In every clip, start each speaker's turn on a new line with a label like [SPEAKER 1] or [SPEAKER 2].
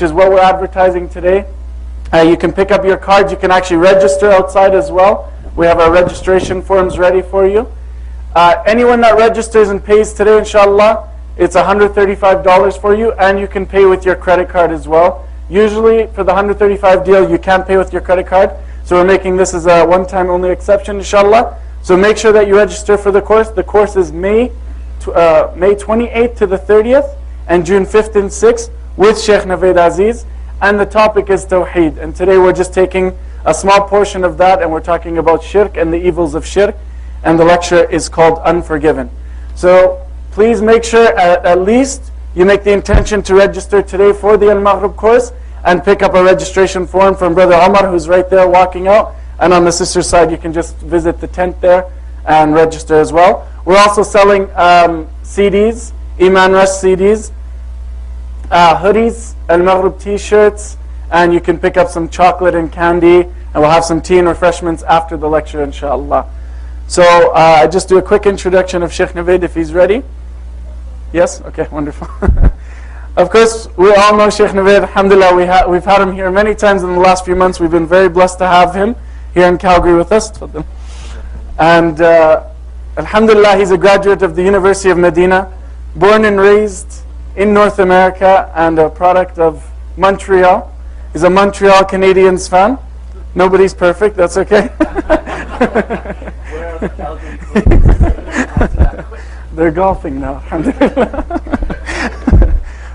[SPEAKER 1] is what we're advertising today. You can pick up your cards. You can actually register outside as well. We have our registration forms ready for you. Anyone that registers and pays today, inshallah, it's $135 for you, and you can pay with your credit card as well. Usually for the $135 deal, you can't pay with your credit card, so we're making this as a one-time only exception, inshallah. So make sure that you register for the course. The course is May 28th to the 30th, and June 5th and 6th with Sheikh Naveed Aziz, and the topic is Tawheed. And today we're just taking a small portion of that, and we're talking about shirk and the evils of shirk, and the lecture is called Unforgiven. So please make sure at least you make the intention to register today for the Al-Maghrib course, and pick up a registration form from Brother Omar, who's right there walking out. And on the sister's side, you can just visit the tent there and register as well. We're also selling CDs, Iman Rush CDs, hoodies, Al-Maghrib t-shirts, and you can pick up some chocolate and candy, and we'll have some tea and refreshments after the lecture, inshallah. So I just do a quick introduction of Sheikh Naveed if he's ready. Yes? Okay, wonderful. Of course, we all know Sheikh Naveed. Alhamdulillah, we've had him here many times in the last few months. We've been very blessed to have him here in Calgary with us. And Alhamdulillah, he's a graduate of the University of Medina, born and raised in North America, and a product of Montreal. He's a Montreal Canadiens fan. Nobody's perfect, that's okay. They're golfing now, alhamdulillah.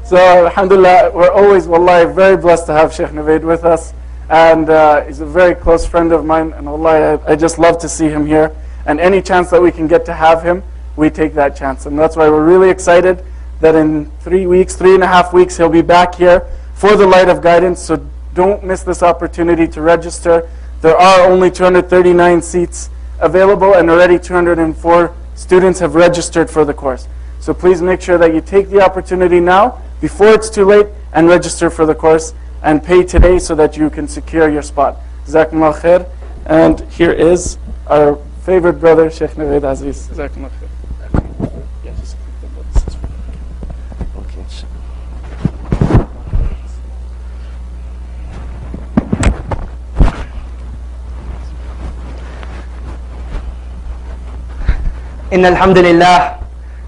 [SPEAKER 1] So alhamdulillah, we're always, wallahi, very blessed to have Sheikh Naveed with us. And he's a very close friend of mine, and wallahi, I just love to see him here. And any chance that we can get to have him, we take that chance. And that's why we're really excited that in 3.5 weeks, he'll be back here for the Light of Guidance. So don't miss this opportunity to register. There are only 239 seats available, and already 204 students have registered for the course. So please make sure that you take the opportunity now, before it's too late, and register for the course, and pay today so that you can secure your spot. Jazakumullah khair. And here is our favorite brother, Sheikh Naveed Aziz. Jazakumullah khair.
[SPEAKER 2] إن الحمد لله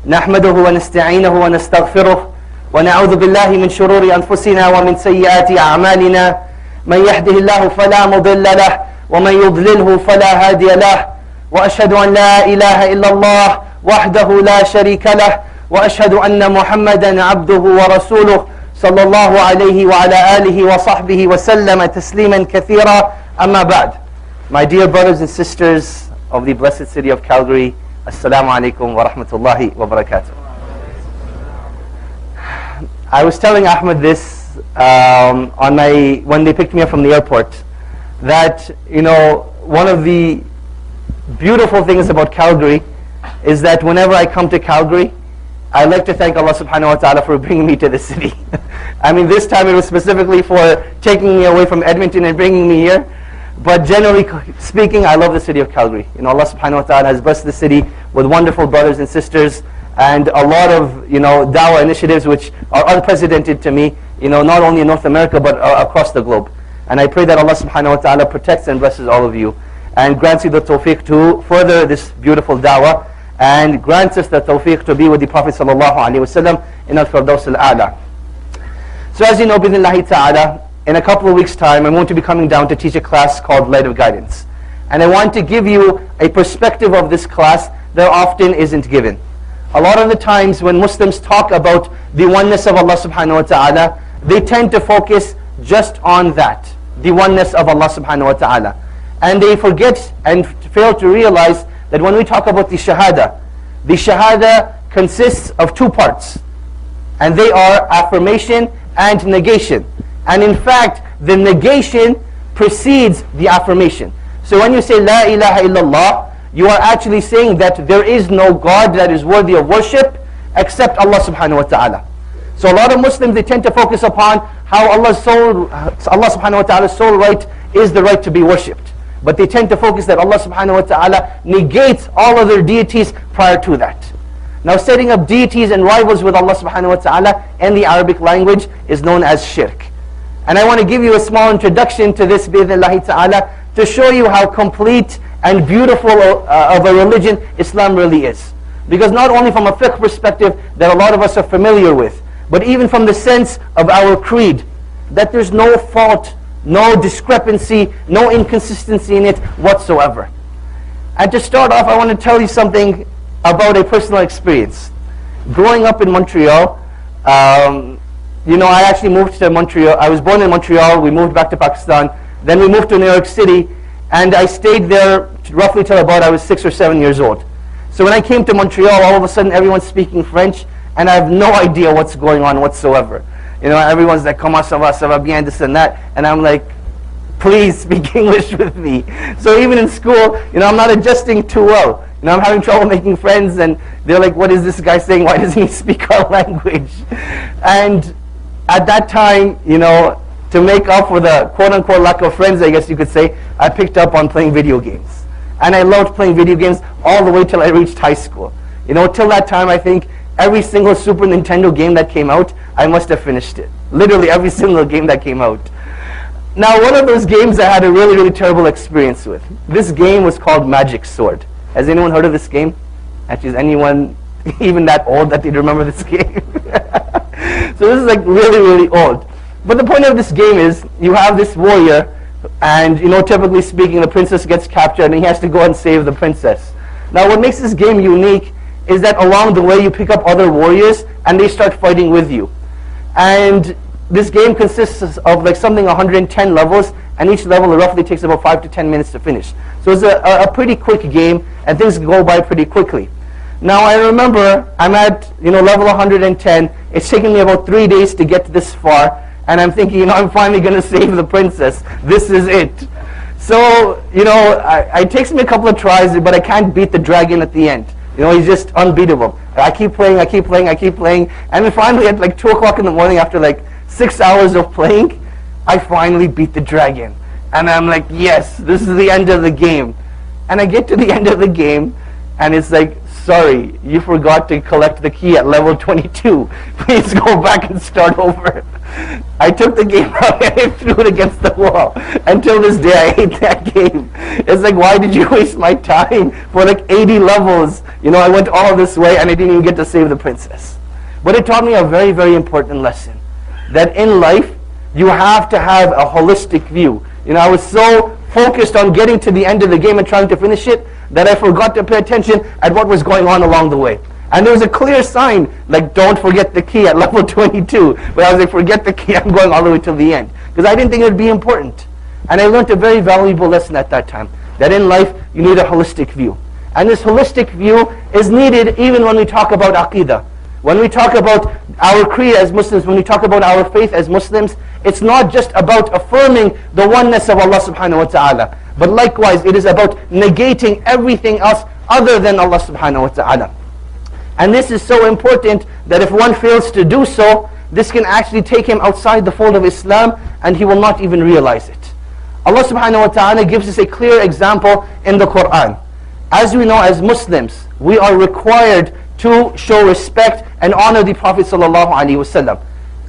[SPEAKER 2] نحمده ونستعينه ونستغفره ونعوذ بالله من شرور أنفسنا ومن سيئات أعمالنا من يهده الله فلا مضل له ومن يضلله فلا هادي له وأشهد أن لا إله إلا الله وحده لا شريك له وأشهد أن محمدا عبده ورسوله صلى الله عليه وعلى آله وصحبه وسلم تسليما كثيرا أما بعد. My dear brothers and sisters of the blessed city of Calgary, Assalamu alaikum wa rahmatullahi wa barakatuh. I was telling Ahmed this when they picked me up from the airport, that one of the beautiful things about Calgary is that whenever I come to Calgary, I like to thank Allah subhanahu wa ta'ala for bringing me to the city. I mean, this time it was specifically for taking me away from Edmonton and bringing me here. But generally speaking, I love the city of Calgary. Allah subhanahu wa ta'ala has blessed the city with wonderful brothers and sisters, and a lot of dawah initiatives which are unprecedented to me, not only in North America but across the globe. And I pray that Allah subhanahu wa ta'ala protects and blesses all of you, and grants you the tawfiq to further this beautiful dawah, and grants us the tawfiq to be with the Prophet sallallahu alaihi wasallam in al-Firdaus al-A'la. So as you know, bi'idhnillahi ta'ala, in a couple of weeks' time, I'm going to be coming down to teach a class called Light of Guidance. And I want to give you a perspective of this class that often isn't given. A lot of the times when Muslims talk about the oneness of Allah subhanahu wa ta'ala, they tend to focus just on that, the oneness of Allah subhanahu wa ta'ala. And they forget and fail to realize that when we talk about the shahada consists of two parts. And they are affirmation and negation. And in fact, the negation precedes the affirmation. So when you say La ilaha illallah, you are actually saying that there is no God that is worthy of worship except Allah subhanahu wa ta'ala. So a lot of Muslims, they tend to focus upon how Allah subhanahu wa ta'ala's sole right is the right to be worshipped. But they tend to focus that Allah subhanahu wa ta'ala negates all other deities prior to that. Now setting up deities and rivals with Allah subhanahu wa ta'ala in the Arabic language is known as shirk. And I want to give you a small introduction to this bi'idhnillahi ta'ala to show you how complete and beautiful of a religion Islam really is. Because not only from a fiqh perspective that a lot of us are familiar with, but even from the sense of our creed, that there's no fault, no discrepancy, no inconsistency in it whatsoever. And to start off, I want to tell you something about a personal experience. Growing up in Montreal, I actually moved to Montreal. I was born in Montreal, we moved back to Pakistan, then we moved to New York City, and I stayed there roughly till about I was 6 or 7 years old. So when I came to Montreal, all of a sudden everyone's speaking French, and I have no idea what's going on whatsoever. Everyone's like, comment ça va bien, this and that, and I'm like, please speak English with me. So even in school, I'm not adjusting too well. I'm having trouble making friends, and they're like, what is this guy saying? Why doesn't he speak our language? And at that time, to make up for the quote-unquote lack of friends, I guess you could say, I picked up on playing video games. And I loved playing video games all the way till I reached high school. Till that time, I think every single Super Nintendo game that came out, I must have finished it. Literally every single game that came out. Now, one of those games I had a really, really terrible experience with. This game was called Magic Sword. Has anyone heard of this game? Actually, is anyone even that old that they'd remember this game? So this is like really, really old. But the point of this game is, you have this warrior, and typically speaking, the princess gets captured, and he has to go and save the princess. Now, what makes this game unique is that along the way, you pick up other warriors, and they start fighting with you. And this game consists of like something 110 levels, and each level roughly takes about 5 to 10 minutes to finish. So it's a pretty quick game, and things go by pretty quickly. Now I remember I'm at level 110. It's taken me about 3 days to get this far, and I'm thinking, I'm finally going to save the princess. This is it. So it takes me a couple of tries, but I can't beat the dragon at the end. He's just unbeatable. I keep playing, and then finally at like 2 o'clock in the morning, after like 6 hours of playing, I finally beat the dragon. And I'm like, yes, this is the end of the game. And I get to the end of the game, and it's like, sorry, you forgot to collect the key at level 22. Please go back and start over. I took the game out and I threw it against the wall. Until this day, I hate that game. It's like, why did you waste my time for like 80 levels? I went all this way and I didn't even get to save the princess. But it taught me a very, very important lesson. That in life, you have to have a holistic view. I was so focused on getting to the end of the game and trying to finish it that I forgot to pay attention at what was going on along the way. And there was a clear sign, like, don't forget the key at level 22. But I was like, forget the key, I'm going all the way to the end. Because I didn't think it would be important. And I learned a very valuable lesson at that time, that in life, you need a holistic view. And this holistic view is needed even when we talk about Aqidah. When we talk about our creed as Muslims, when we talk about our faith as Muslims, it's not just about affirming the oneness of Allah subhanahu wa ta'ala. But likewise, it is about negating everything else other than Allah subhanahu wa ta'ala. And this is so important that if one fails to do so, this can actually take him outside the fold of Islam, and he will not even realize it. Allah subhanahu wa ta'ala gives us a clear example in the Quran. As we know, as Muslims, we are required to show respect and honor the Prophet sallallahu alaihi wasallam.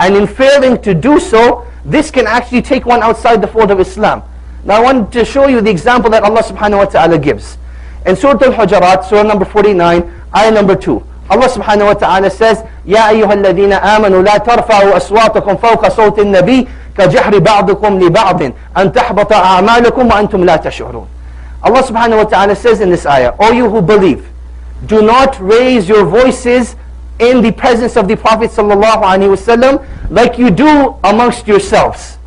[SPEAKER 2] And in failing to do so, this can actually take one outside the fold of Islam. Now I want to show you the example that Allah subhanahu wa ta'ala gives. In Surah Al-Hujurat, Surah number 49, ayah number 2. Allah subhanahu wa ta'ala says, يَا أَيُّهَا الَّذِينَ آمَنُوا لَا تَرْفَعُوا أَصْوَاتَكُمْ فَوْقَ صَوْتِ النَّبِيِّ كَجَهْرِ بَعْضِكُمْ لِبَعْضٍ أَن تَحْبَطَ أَعْمَالُكُمْ وَأَنْتُمْ لَا تَشْعُرُونَ. Allah subhanahu wa ta'ala says in this ayah, O you who believe, do not raise your voices in the presence of the Prophet sallallahu alaihi wasallam like you do amongst yourselves.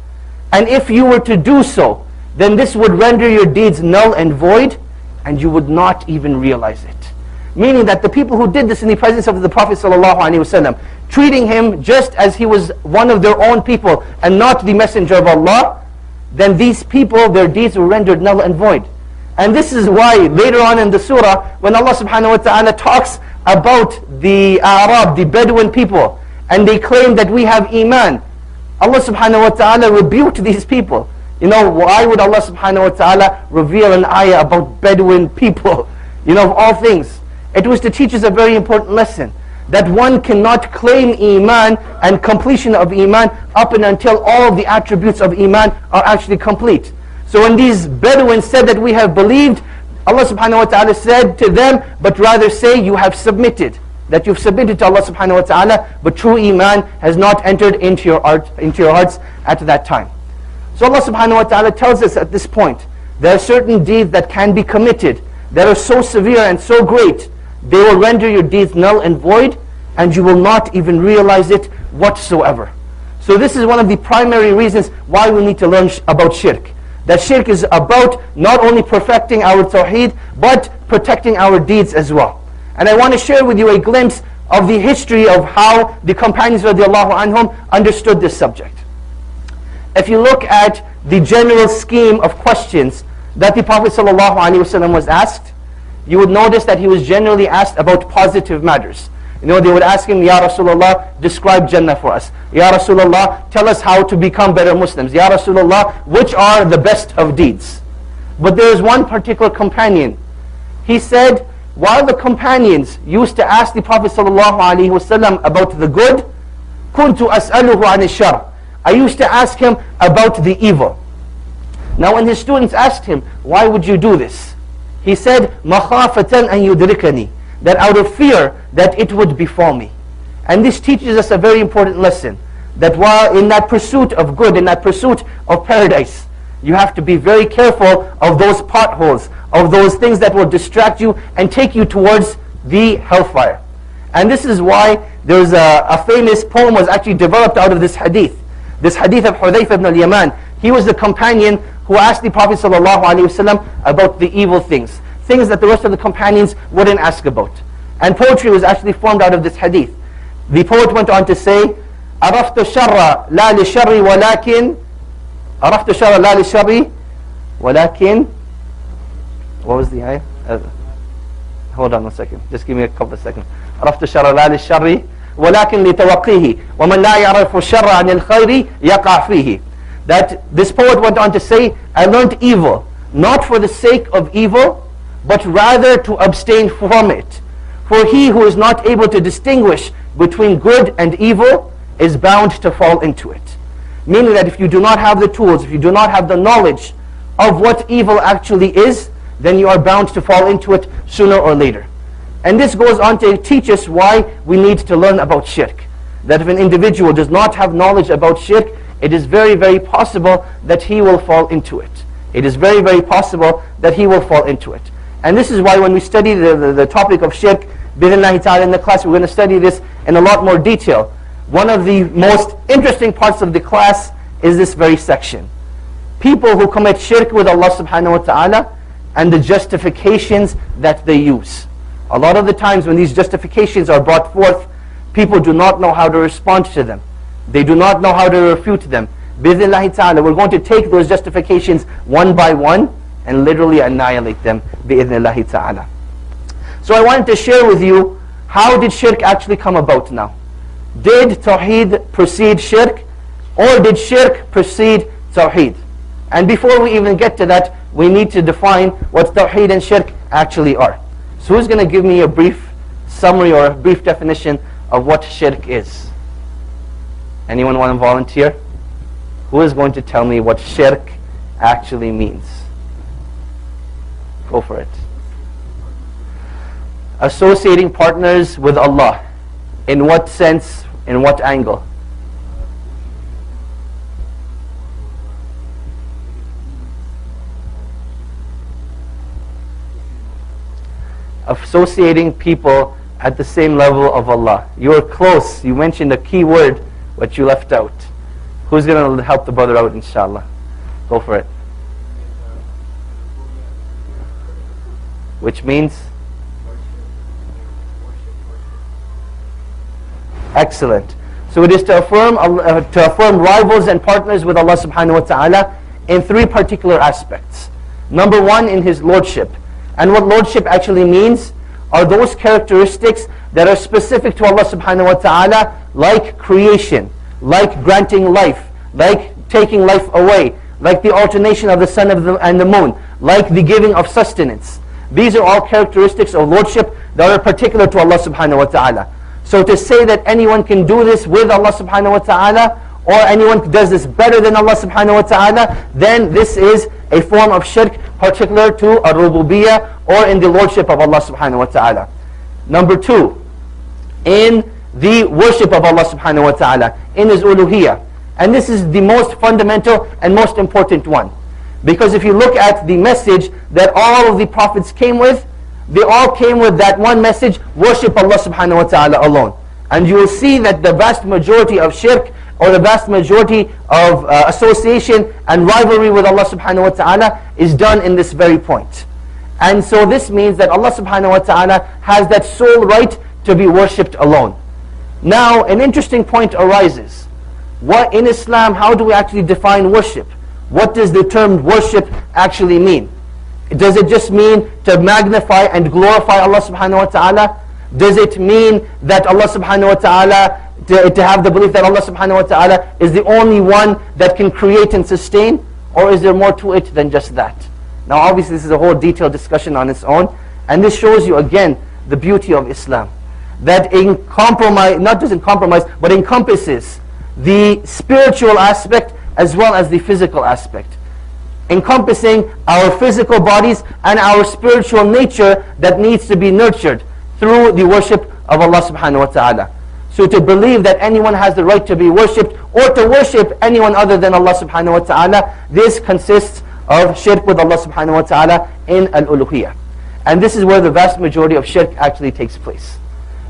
[SPEAKER 2] And if you were to do so, then this would render your deeds null and void, and you would not even realize it. Meaning that the people who did this in the presence of the Prophet sallallahu alaihi wasallam, treating him just as he was one of their own people and not the messenger of Allah, then these people, their deeds were rendered null and void. And this is why later on in the surah, when Allah subhanahu wa ta'ala talks about the Arab, the Bedouin people, and they claim that we have Iman, Allah subhanahu wa ta'ala rebuked these people. Why would Allah subhanahu wa ta'ala reveal an ayah about Bedouin people? Of all things. It was to teach us a very important lesson. that one cannot claim Iman and completion of Iman up and until all the attributes of Iman are actually complete. So when these Bedouins said that we have believed, Allah subhanahu wa ta'ala said to them, but rather say you have submitted. That you've submitted to Allah subhanahu wa ta'ala, but true Iman has not entered into your hearts at that time. So Allah subhanahu wa ta'ala tells us at this point, there are certain deeds that can be committed that are so severe and so great, they will render your deeds null and void, and you will not even realize it whatsoever. So this is one of the primary reasons why we need to learn about shirk. That shirk is about not only perfecting our tawheed, but protecting our deeds as well. And I want to share with you a glimpse of the history of how the companions radiallahu anhum understood this subject. If you look at the general scheme of questions that the Prophet ﷺ was asked, you would notice that he was generally asked about positive matters. You know, they would ask him, Ya Rasulullah, describe Jannah for us. Ya Rasulullah, tell us how to become better Muslims. Ya Rasulullah, which are the best of deeds? But there is one particular companion. He said, while the companions used to ask the Prophet ﷺ about the good, كُنْتُ أَسْأَلُهُ عَنِ الشَّرِّ, I used to ask him about the evil. Now when his students asked him, why would you do this? He said, مَخَافَةً أَن يُدْرِكَنِي, that out of fear that it would befall me. And this teaches us a very important lesson, that while in that pursuit of good, in that pursuit of paradise, you have to be very careful of those potholes, of those things that will distract you and take you towards the hellfire. And this is why there's a famous poem was actually developed out of this hadith. This hadith of Hudayfa ibn al-Yaman. He was the companion who asked the Prophet ﷺ about the evil things. Things that the rest of the companions wouldn't ask about. And poetry was actually formed out of this hadith. The poet went on to say, عرفت الشر لا للشر ولكن عرفت الشر لا للشر ولكن. What was the ayah? Hold on 1 second. Just give me a couple of seconds. عرفت الشر لا للشر ولكن لتوقيه ومن لا يعرف الشر عن الخير يقع فيه. That this poet went on to say, I learned evil, not for the sake of evil, but rather to abstain from it. For he who is not able to distinguish between good and evil is bound to fall into it. Meaning that if you do not have the tools, if you do not have the knowledge of what evil actually is, then you are bound to fall into it sooner or later. And this goes on to teach us why we need to learn about shirk. That if an individual does not have knowledge about shirk, it is very, very possible that he will fall into it. It is very, very possible that he will fall into it. And this is why when we study the topic of shirk, bi'idhnillahi ta'ala in the class, we're going to study this in a lot more detail. One of the most interesting parts of the class is this very section. People who commit shirk with Allah subhanahu wa ta'ala and the justifications that they use. A lot of the times when these justifications are brought forth, people do not know how to respond to them. They do not know how to refute them. Bi'idhnillahi ta'ala, we're going to take those justifications one by one and literally annihilate them. Bi'idhnillahi ta'ala. So I wanted to share with you, how did shirk actually come about now? Did tawheed precede shirk, or did shirk precede tawheed? And before we even get to that, we need to define what tawheed and shirk actually are. So who's going to give me a brief summary or a brief definition of what shirk is? Anyone want to volunteer? Who is going to tell me what shirk actually means? Go for it. Associating partners with Allah. In what sense? In what angle? Associating people at the same level of Allah. You were close. You mentioned a key word, but you left out. Who's going to help the brother out, inshallah? Go for it. Which means? Excellent. So it is to affirm rivals and partners with Allah subhanahu wa ta'ala in three particular aspects. Number one, in His Lordship. And what Lordship actually means are those characteristics that are specific to Allah subhanahu wa ta'ala, like creation, like granting life, like taking life away, like the alternation of the sun and the moon, like the giving of sustenance. These are all characteristics of Lordship that are particular to Allah subhanahu wa ta'ala. So to say that anyone can do this with Allah subhanahu wa ta'ala, or anyone does this better than Allah subhanahu wa ta'ala, then this is a form of shirk particular to ar-rububiyyah, or in the lordship of Allah subhanahu wa ta'ala. Number two, in the worship of Allah subhanahu wa ta'ala, in His uluhiyyah. And this is the most fundamental and most important one. Because if you look at the message that all of the prophets came with, they all came with that one message: worship Allah subhanahu wa ta'ala alone. And you will see that the vast majority of shirk, or the vast majority of association and rivalry with Allah subhanahu wa ta'ala, is done in this very point. And so this means that Allah subhanahu wa ta'ala has that sole right to be worshipped alone. Now an interesting point arises. What in Islam, how do we actually define worship? What does the term worship actually mean? Does it just mean to magnify and glorify Allah subhanahu wa ta'ala? Does it mean that Allah subhanahu wa ta'ala, to have the belief that Allah subhanahu wa ta'ala is the only one that can create and sustain? Or is there more to it than just that? Now obviously this is a whole detailed discussion on its own, and this shows you again the beauty of Islam. That not just in compromise, but encompasses the spiritual aspect as well as the physical aspect. Encompassing our physical bodies and our spiritual nature that needs to be nurtured through the worship of Allah subhanahu wa ta'ala. So to believe that anyone has the right to be worshipped, or to worship anyone other than Allah subhanahu wa ta'ala, this consists of shirk with Allah subhanahu wa ta'ala in al-uluhiyyah. And this is where the vast majority of shirk actually takes place.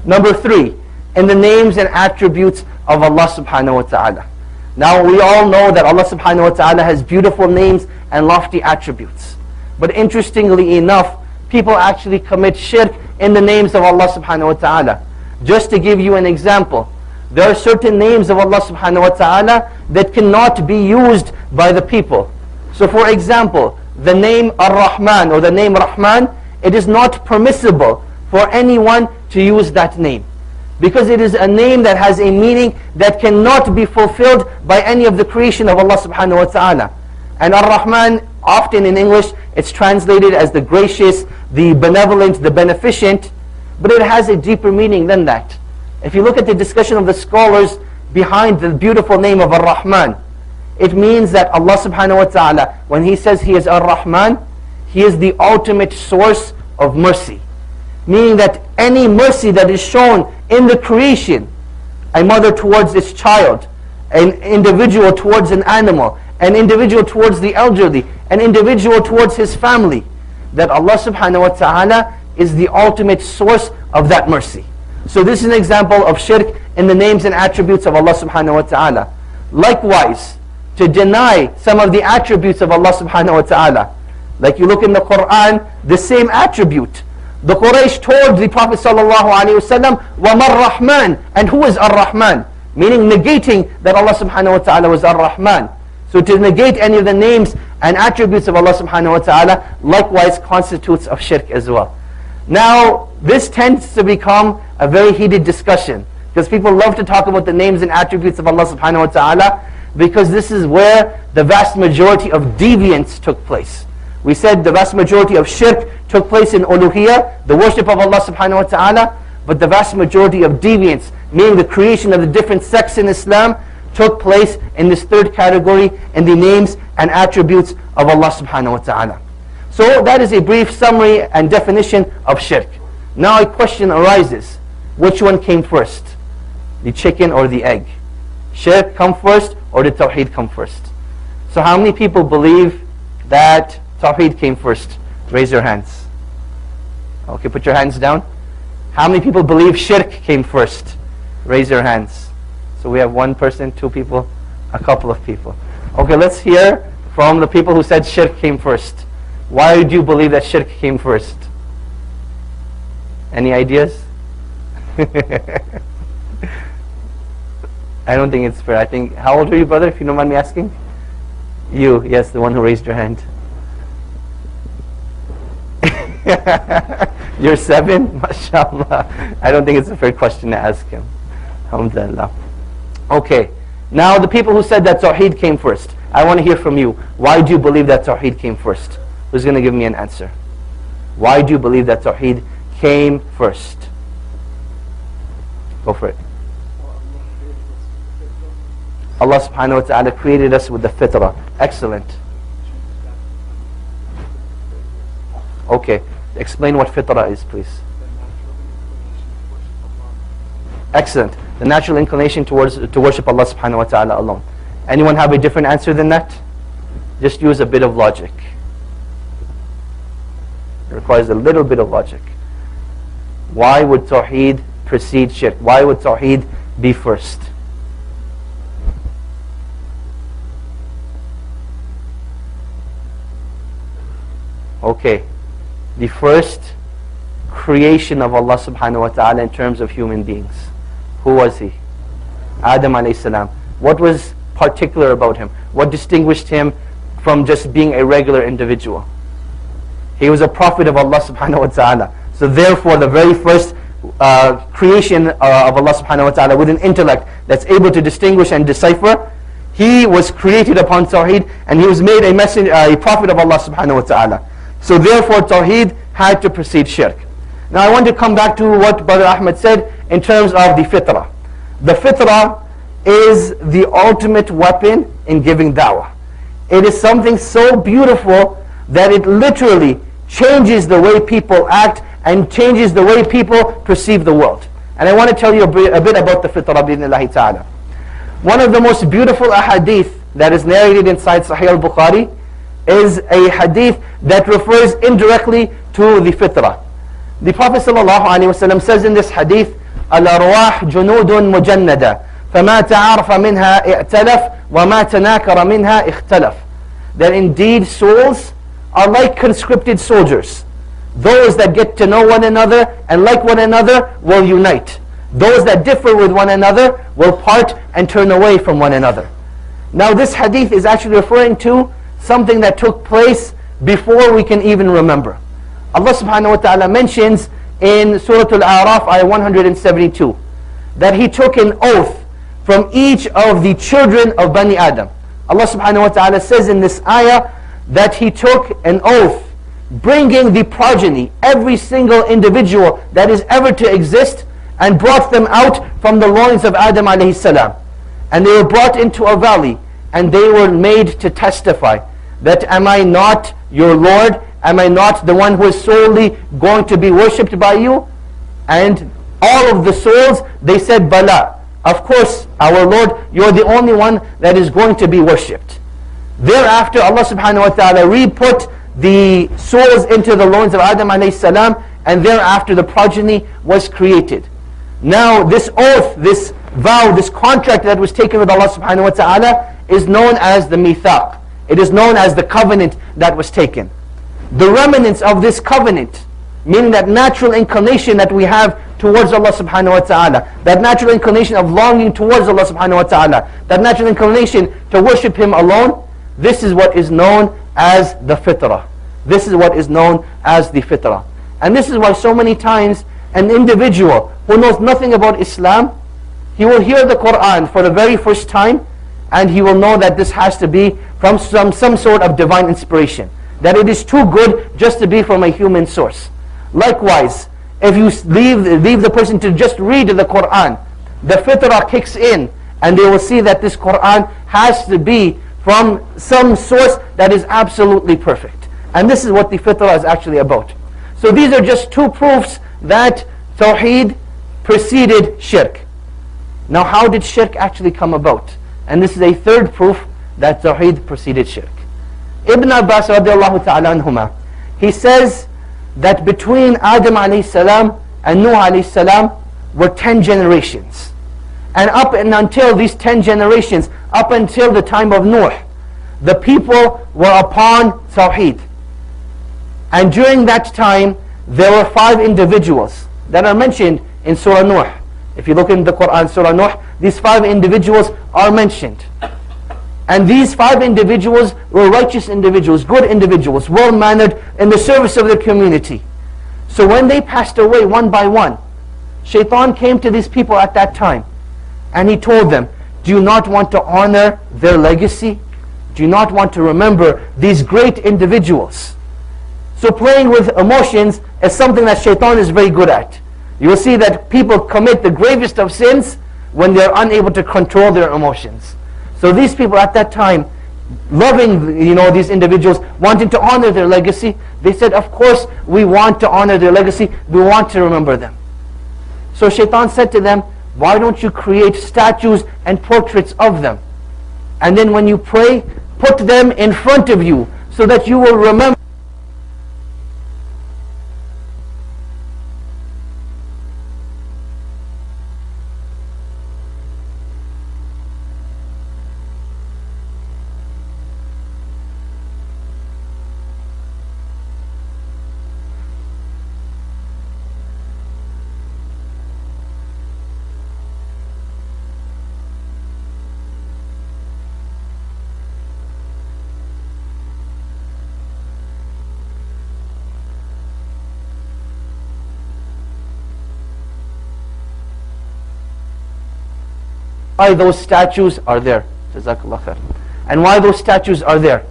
[SPEAKER 2] Number three, in the names and attributes of Allah subhanahu wa ta'ala. Now we all know that Allah subhanahu wa ta'ala has beautiful names and lofty attributes. But interestingly enough, people actually commit shirk in the names of Allah subhanahu wa ta'ala. Just to give you an example, there are certain names of Allah subhanahu wa ta'ala that cannot be used by the people. So for example, the name Ar-Rahman, or the name Rahman, it is not permissible for anyone to use that name. Because it is a name that has a meaning that cannot be fulfilled by any of the creation of Allah subhanahu wa ta'ala. And Ar-Rahman, often in English, it's translated as the gracious, the benevolent, the beneficent, but it has a deeper meaning than that. If you look at the discussion of the scholars behind the beautiful name of Ar-Rahman, it means that Allah subhanahu wa ta'ala, when He says He is Ar-Rahman, He is the ultimate source of mercy. Meaning that any mercy that is shown in the creation, a mother towards its child, an individual towards an animal, an individual towards the elderly, an individual towards his family, that Allah subhanahu wa ta'ala is the ultimate source of that mercy. So this is an example of shirk in the names and attributes of Allah subhanahu wa ta'ala. Likewise, to deny some of the attributes of Allah subhanahu wa ta'ala. Like you look in the Quran, the same attribute. The Quraysh told the Prophet sallallahu alaihi wasallam, وَمَا الرَّحْمَنِ, and who is Ar-Rahman? Meaning negating that Allah subhanahu wa ta'ala was Ar-Rahman. So to negate any of the names and attributes of Allah subhanahu wa ta'ala likewise constitutes of shirk as well. Now this tends to become a very heated discussion, because people love to talk about the names and attributes of Allah subhanahu wa ta'ala, because this is where the vast majority of deviance took place. We said the vast majority of shirk took place in uluhiyyah, the worship of Allah subhanahu wa ta'ala, but the vast majority of deviance, meaning the creation of the different sects in Islam, took place in this third category, in the names and attributes of Allah subhanahu wa ta'ala. So that is a brief summary and definition of shirk. Now a question arises, which one came first? The chicken or the egg? Shirk come first, or did Tawheed come first? So how many people believe that Tawheed came first? Raise your hands. Okay, put your hands down. How many people believe shirk came first? Raise your hands. So we have one person, two people, a couple of people. Okay, let's hear from the people who said shirk came first. Why do you believe that shirk came first? Any ideas? I don't think it's fair. I think, how old are you, brother, if you don't mind me asking? You, yes, the one who raised your hand. You're 7? MashaAllah. I don't think it's a fair question to ask him. Alhamdulillah. Okay, now the people who said that Tawheed came first, I want to hear from you. Why do you believe that Tawheed came first? Who's going to give me an answer? Why do you believe that Tawheed came first? Go for it. Allah subhanahu wa ta'ala created us with the fitrah. Excellent. Okay, explain what fitrah is, please. Excellent. The natural inclination to worship Allah subhanahu wa ta'ala alone. Anyone have a different answer than that? Just use a bit of logic. It requires a little bit of logic. Why would Tawheed precede Shirk? Why would Tawheed be first? Okay, the first creation of Allah subhanahu wa ta'ala in terms of human beings. Who was he? Adam alayhi salam. What was particular about him? What distinguished him from just being a regular individual? He was a prophet of Allah subhanahu wa ta'ala. So therefore the very first creation of Allah subhanahu wa ta'ala with an intellect that's able to distinguish and decipher, he was created upon Tawheed and he was made a messenger, a prophet of Allah subhanahu wa ta'ala. So therefore Tawheed had to precede Shirk. Now I want to come back to what Brother Ahmed said in terms of the fitrah. The fitrah is the ultimate weapon in giving da'wah. It is something so beautiful that it literally changes the way people act and changes the way people perceive the world. And I want to tell you a bit about the fitrah bi'idhnillahi ta'ala. One of the most beautiful ahadith that is narrated inside Sahih al-Bukhari is a hadith that refers indirectly to the fitrah. The Prophet ﷺ says in this hadith, الأرواح جنود مجندة فما تعارف منها ائتلف وما تناكر منها اختلف. That indeed souls are like conscripted soldiers. Those that get to know one another and like one another will unite. Those that differ with one another will part and turn away from one another. Now this hadith is actually referring to something that took place before we can even remember. Allah subhanahu wa ta'ala mentions in Surah Al-A'raf, ayah 172, that He took an oath from each of the children of Bani Adam. Allah subhanahu wa ta'ala says in this ayah that He took an oath bringing the progeny, every single individual that is ever to exist, and brought them out from the loins of Adam alayhi salam. And they were brought into a valley and they were made to testify that, am I not your Lord? Am I not the one who is solely going to be worshipped by you? And all of the souls, they said, Bala. Of course, our Lord, you're the only one that is going to be worshipped. Thereafter, Allah subhanahu wa ta'ala re-put the souls into the loins of Adam alayhi salam, and thereafter the progeny was created. Now this oath, this vow, this contract that was taken with Allah subhanahu wa ta'ala is known as the mithaq. It is known as the covenant that was taken. The remnants of this covenant, meaning that natural inclination that we have towards Allah subhanahu wa ta'ala, that natural inclination of longing towards Allah subhanahu wa ta'ala, that natural inclination to worship Him alone, this is what is known as the fitrah. This is what is known as the fitrah. And this is why so many times an individual who knows nothing about Islam, he will hear the Quran for the very first time and he will know that this has to be from some sort of divine inspiration. That it is too good just to be from a human source. Likewise, if you leave the person to just read the Quran, the fitrah kicks in and they will see that this Quran has to be from some source that is absolutely perfect. And this is what the fitrah is actually about. So these are just two proofs that Tawheed preceded Shirk. Now how did Shirk actually come about? And this is a third proof that Tawheed preceded Shirk. Ibn Abbas radiallahu ta'ala anhuma, he says that between Adam alayhi salam and Nuh alayhi salam were 10 generations. And up and until these 10 generations, up until the time of Nuh, the people were upon Tawheed. And during that time, there were 5 individuals that are mentioned in Surah Nuh. If you look in the Quran, Surah Nuh, these 5 individuals are mentioned. And these 5 individuals were righteous individuals, good individuals, well-mannered, in the service of their community. So when they passed away one by one, Shaitan came to these people at that time and he told them, do you not want to honor their legacy? Do you not want to remember these great individuals? So playing with emotions is something that Shaitan is very good at. You will see that people commit the gravest of sins when they're unable to control their emotions. So these people at that time, loving these individuals, wanting to honor their legacy, they said, of course we want to honor their legacy, we want to remember them. So Shaitan said to them, why don't you create statues and portraits of them? And then when you pray, put them in front of you so that you will remember. Why those statues are there. Jazakallah khair. And why those statues are there.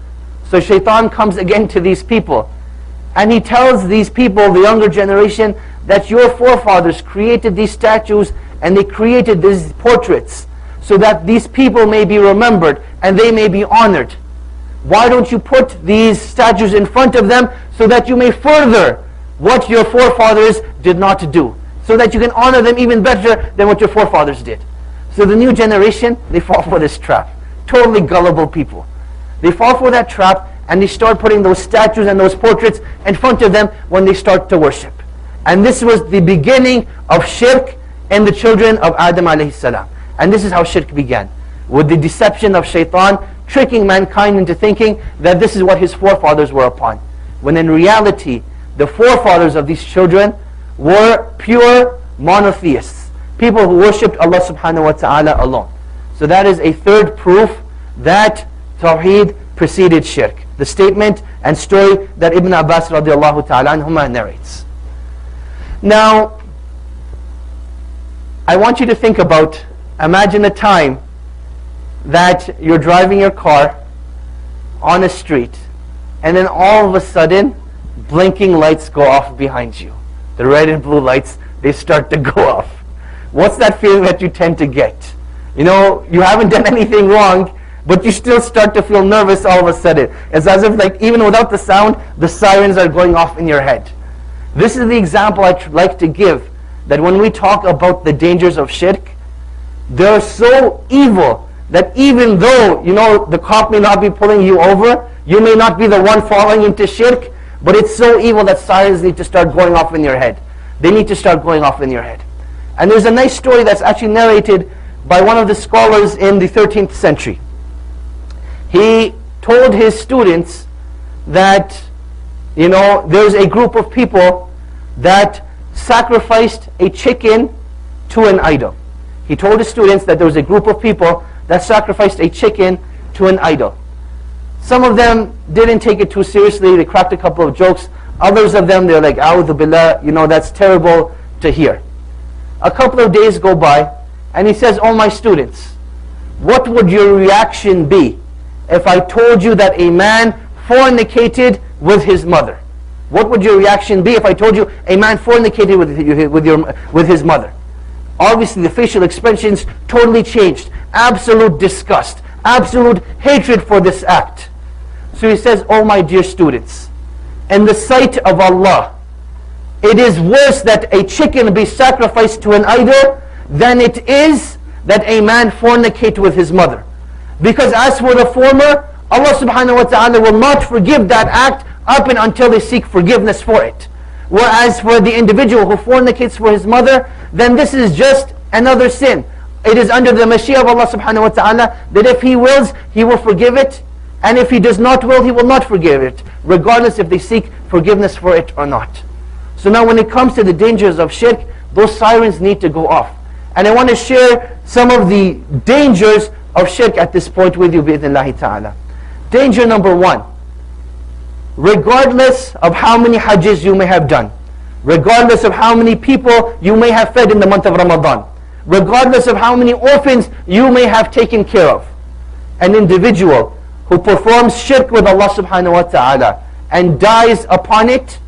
[SPEAKER 2] So Shaitan comes again to these people, and he tells these people, the younger generation, that your forefathers created these statues and they created these portraits so that these people may be remembered and they may be honored. Why don't you put these statues in front of them so that you may further what your forefathers did not do, so that you can honor them even better than what your forefathers did. So the new generation, they fall for this trap. Totally gullible people. They fall for that trap and they start putting those statues and those portraits in front of them when they start to worship. And this was the beginning of shirk in the children of Adam alayhi salam. And this is how shirk began, with the deception of Shaitan, tricking mankind into thinking that this is what his forefathers were upon. When in reality, the forefathers of these children were pure monotheists. People who worshipped Allah subhanahu wa ta'ala alone. So that is a third proof that Tawheed preceded shirk. The statement and story that Ibn Abbas radiallahu ta'ala anhuma narrates. Now, I want you to think about, imagine a time that you're driving your car on a street and then all of a sudden blinking lights go off behind you. The red and blue lights, they start to go off. What's that feeling that you tend to get? You know, you haven't done anything wrong, but you still start to feel nervous all of a sudden. It's as if, like, even without the sound, the sirens are going off in your head. This is the example I'd like to give, that when we talk about the dangers of shirk, they're so evil that even though, you know, the cop may not be pulling you over, you may not be the one falling into shirk, but it's so evil that sirens need to start going off in your head. They need to start going off in your head. And there's a nice story that's actually narrated by one of the scholars in the 13th century. He told his students that, you know, there's a group of people that sacrificed a chicken to an idol. He told his students that there was a group of people that sacrificed a chicken to an idol. Some of them didn't take it too seriously. They cracked a couple of jokes. Others of them, they're like, A'udhu Billah, you know, that's terrible to hear. A couple of days go by, and he says, oh my students, what would your reaction be if I told you that a man fornicated with his mother? What would your reaction be if I told you a man fornicated with his mother? Obviously the facial expressions totally changed. Absolute disgust, absolute hatred for this act. So he says, oh my dear students, in the sight of Allah, it is worse that a chicken be sacrificed to an idol than it is that a man fornicate with his mother. Because as for the former, Allah subhanahu wa ta'ala will not forgive that act up and until they seek forgiveness for it. Whereas for the individual who fornicates for his mother, then this is just another sin. It is under the Mashiach of Allah subhanahu wa ta'ala that if He wills, He will forgive it. And if He does not will, He will not forgive it, regardless if they seek forgiveness for it or not. So now when it comes to the dangers of shirk, those sirens need to go off. And I want to share some of the dangers of shirk at this point with you, bi'idhnillahi ta'ala. Danger number one, regardless of how many hajjs you may have done, regardless of how many people you may have fed in the month of Ramadan, regardless of how many orphans you may have taken care of, an individual who performs shirk with Allah subhanahu wa ta'ala and dies upon it,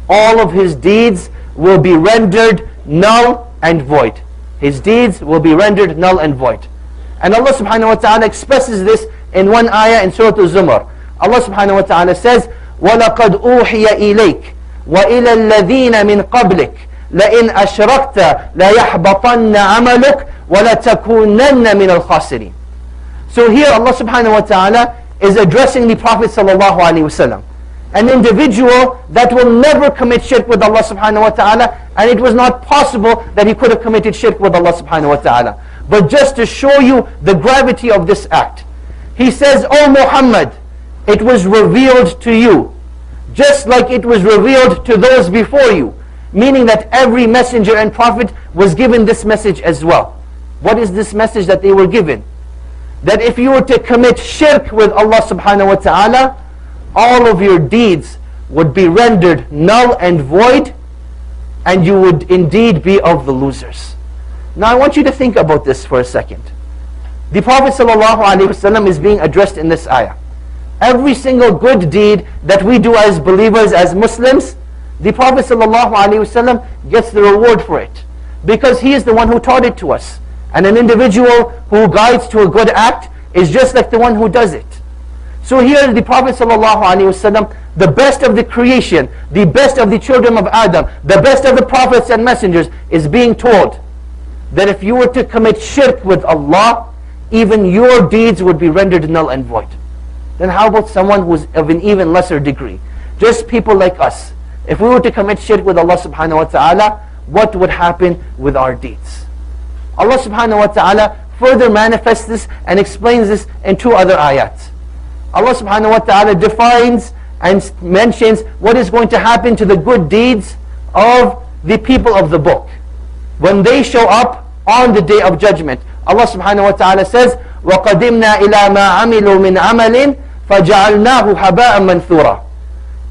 [SPEAKER 2] all of his deeds will be rendered null and void. His deeds will be rendered null and void. And Allah subhanahu wa ta'ala expresses this in one ayah in Surah Al-Zumar. Allah subhanahu wa ta'ala says, وَلَقَدْ أُوحِيَ إِلَيْكَ وَإِلَى الَّذِينَ مِنْ قَبْلِكَ لَإِنْ أَشْرَكْتَ لَيَحْبَطَنَّ عَمَلُكَ وَلَتَكُونَنَّ مِنَ الْخَاسِرِينَ. So here Allah subhanahu wa ta'ala is addressing the Prophet sallallahu alaihi wasallam, an individual that will never commit shirk with Allah subhanahu wa ta'ala, and it was not possible that he could have committed shirk with Allah subhanahu wa ta'ala. But just to show you the gravity of this act, he says, O Muhammad, it was revealed to you, just like it was revealed to those before you. Meaning that every messenger and prophet was given this message as well. What is this message that they were given? That if you were to commit shirk with Allah subhanahu wa ta'ala, all of your deeds would be rendered null and void, and you would indeed be of the losers. Now I want you to think about this for a second. The Prophet ﷺ is being addressed in this ayah. Every single good deed that we do as believers, as Muslims, the Prophet ﷺ gets the reward for it, because he is the one who taught it to us. And an individual who guides to a good act is just like the one who does it. So here the Prophet ﷺ, the best of the creation, the best of the children of Adam, the best of the prophets and messengers, is being told that if you were to commit shirk with Allah, even your deeds would be rendered null and void. Then how about someone who's of an even lesser degree? Just people like us. If we were to commit shirk with Allah subhanahu wa ta'ala, what would happen with our deeds? Allah subhanahu wa ta'ala further manifests this and explains this in two other ayats. Allah subhanahu wa ta'ala defines and mentions what is going to happen to the good deeds of the people of the book when they show up on the day of judgment. Allah subhanahu wa ta'ala says, وَقَدِمْنَا إِلَى مَا عَمِلُوا مِنْ عَمَلٍ فَجَعَلْنَاهُ هَبَاءً مَنْثُورًا.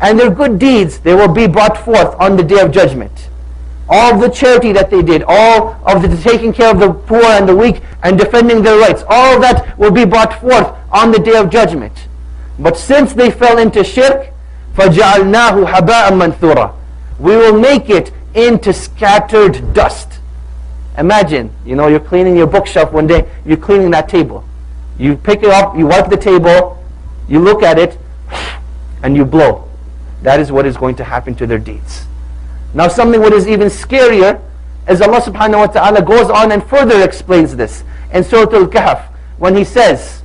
[SPEAKER 2] And their good deeds, they will be brought forth on the day of judgment. All the charity that they did, all of the taking care of the poor and the weak and defending their rights, all of that will be brought forth on the day of judgment. But since they fell into shirk, فَجَعَلْنَاهُ هَبَاءً مَنْثُورًا. We will make it into scattered dust. Imagine, you're cleaning your bookshelf one day, you're cleaning that table. You pick it up, you wipe the table, you look at it, and you blow. That is what is going to happen to their deeds. Now something what is even scarier is Allah subhanahu wa ta'ala goes on and further explains this in Surah Al-Kahf when he says,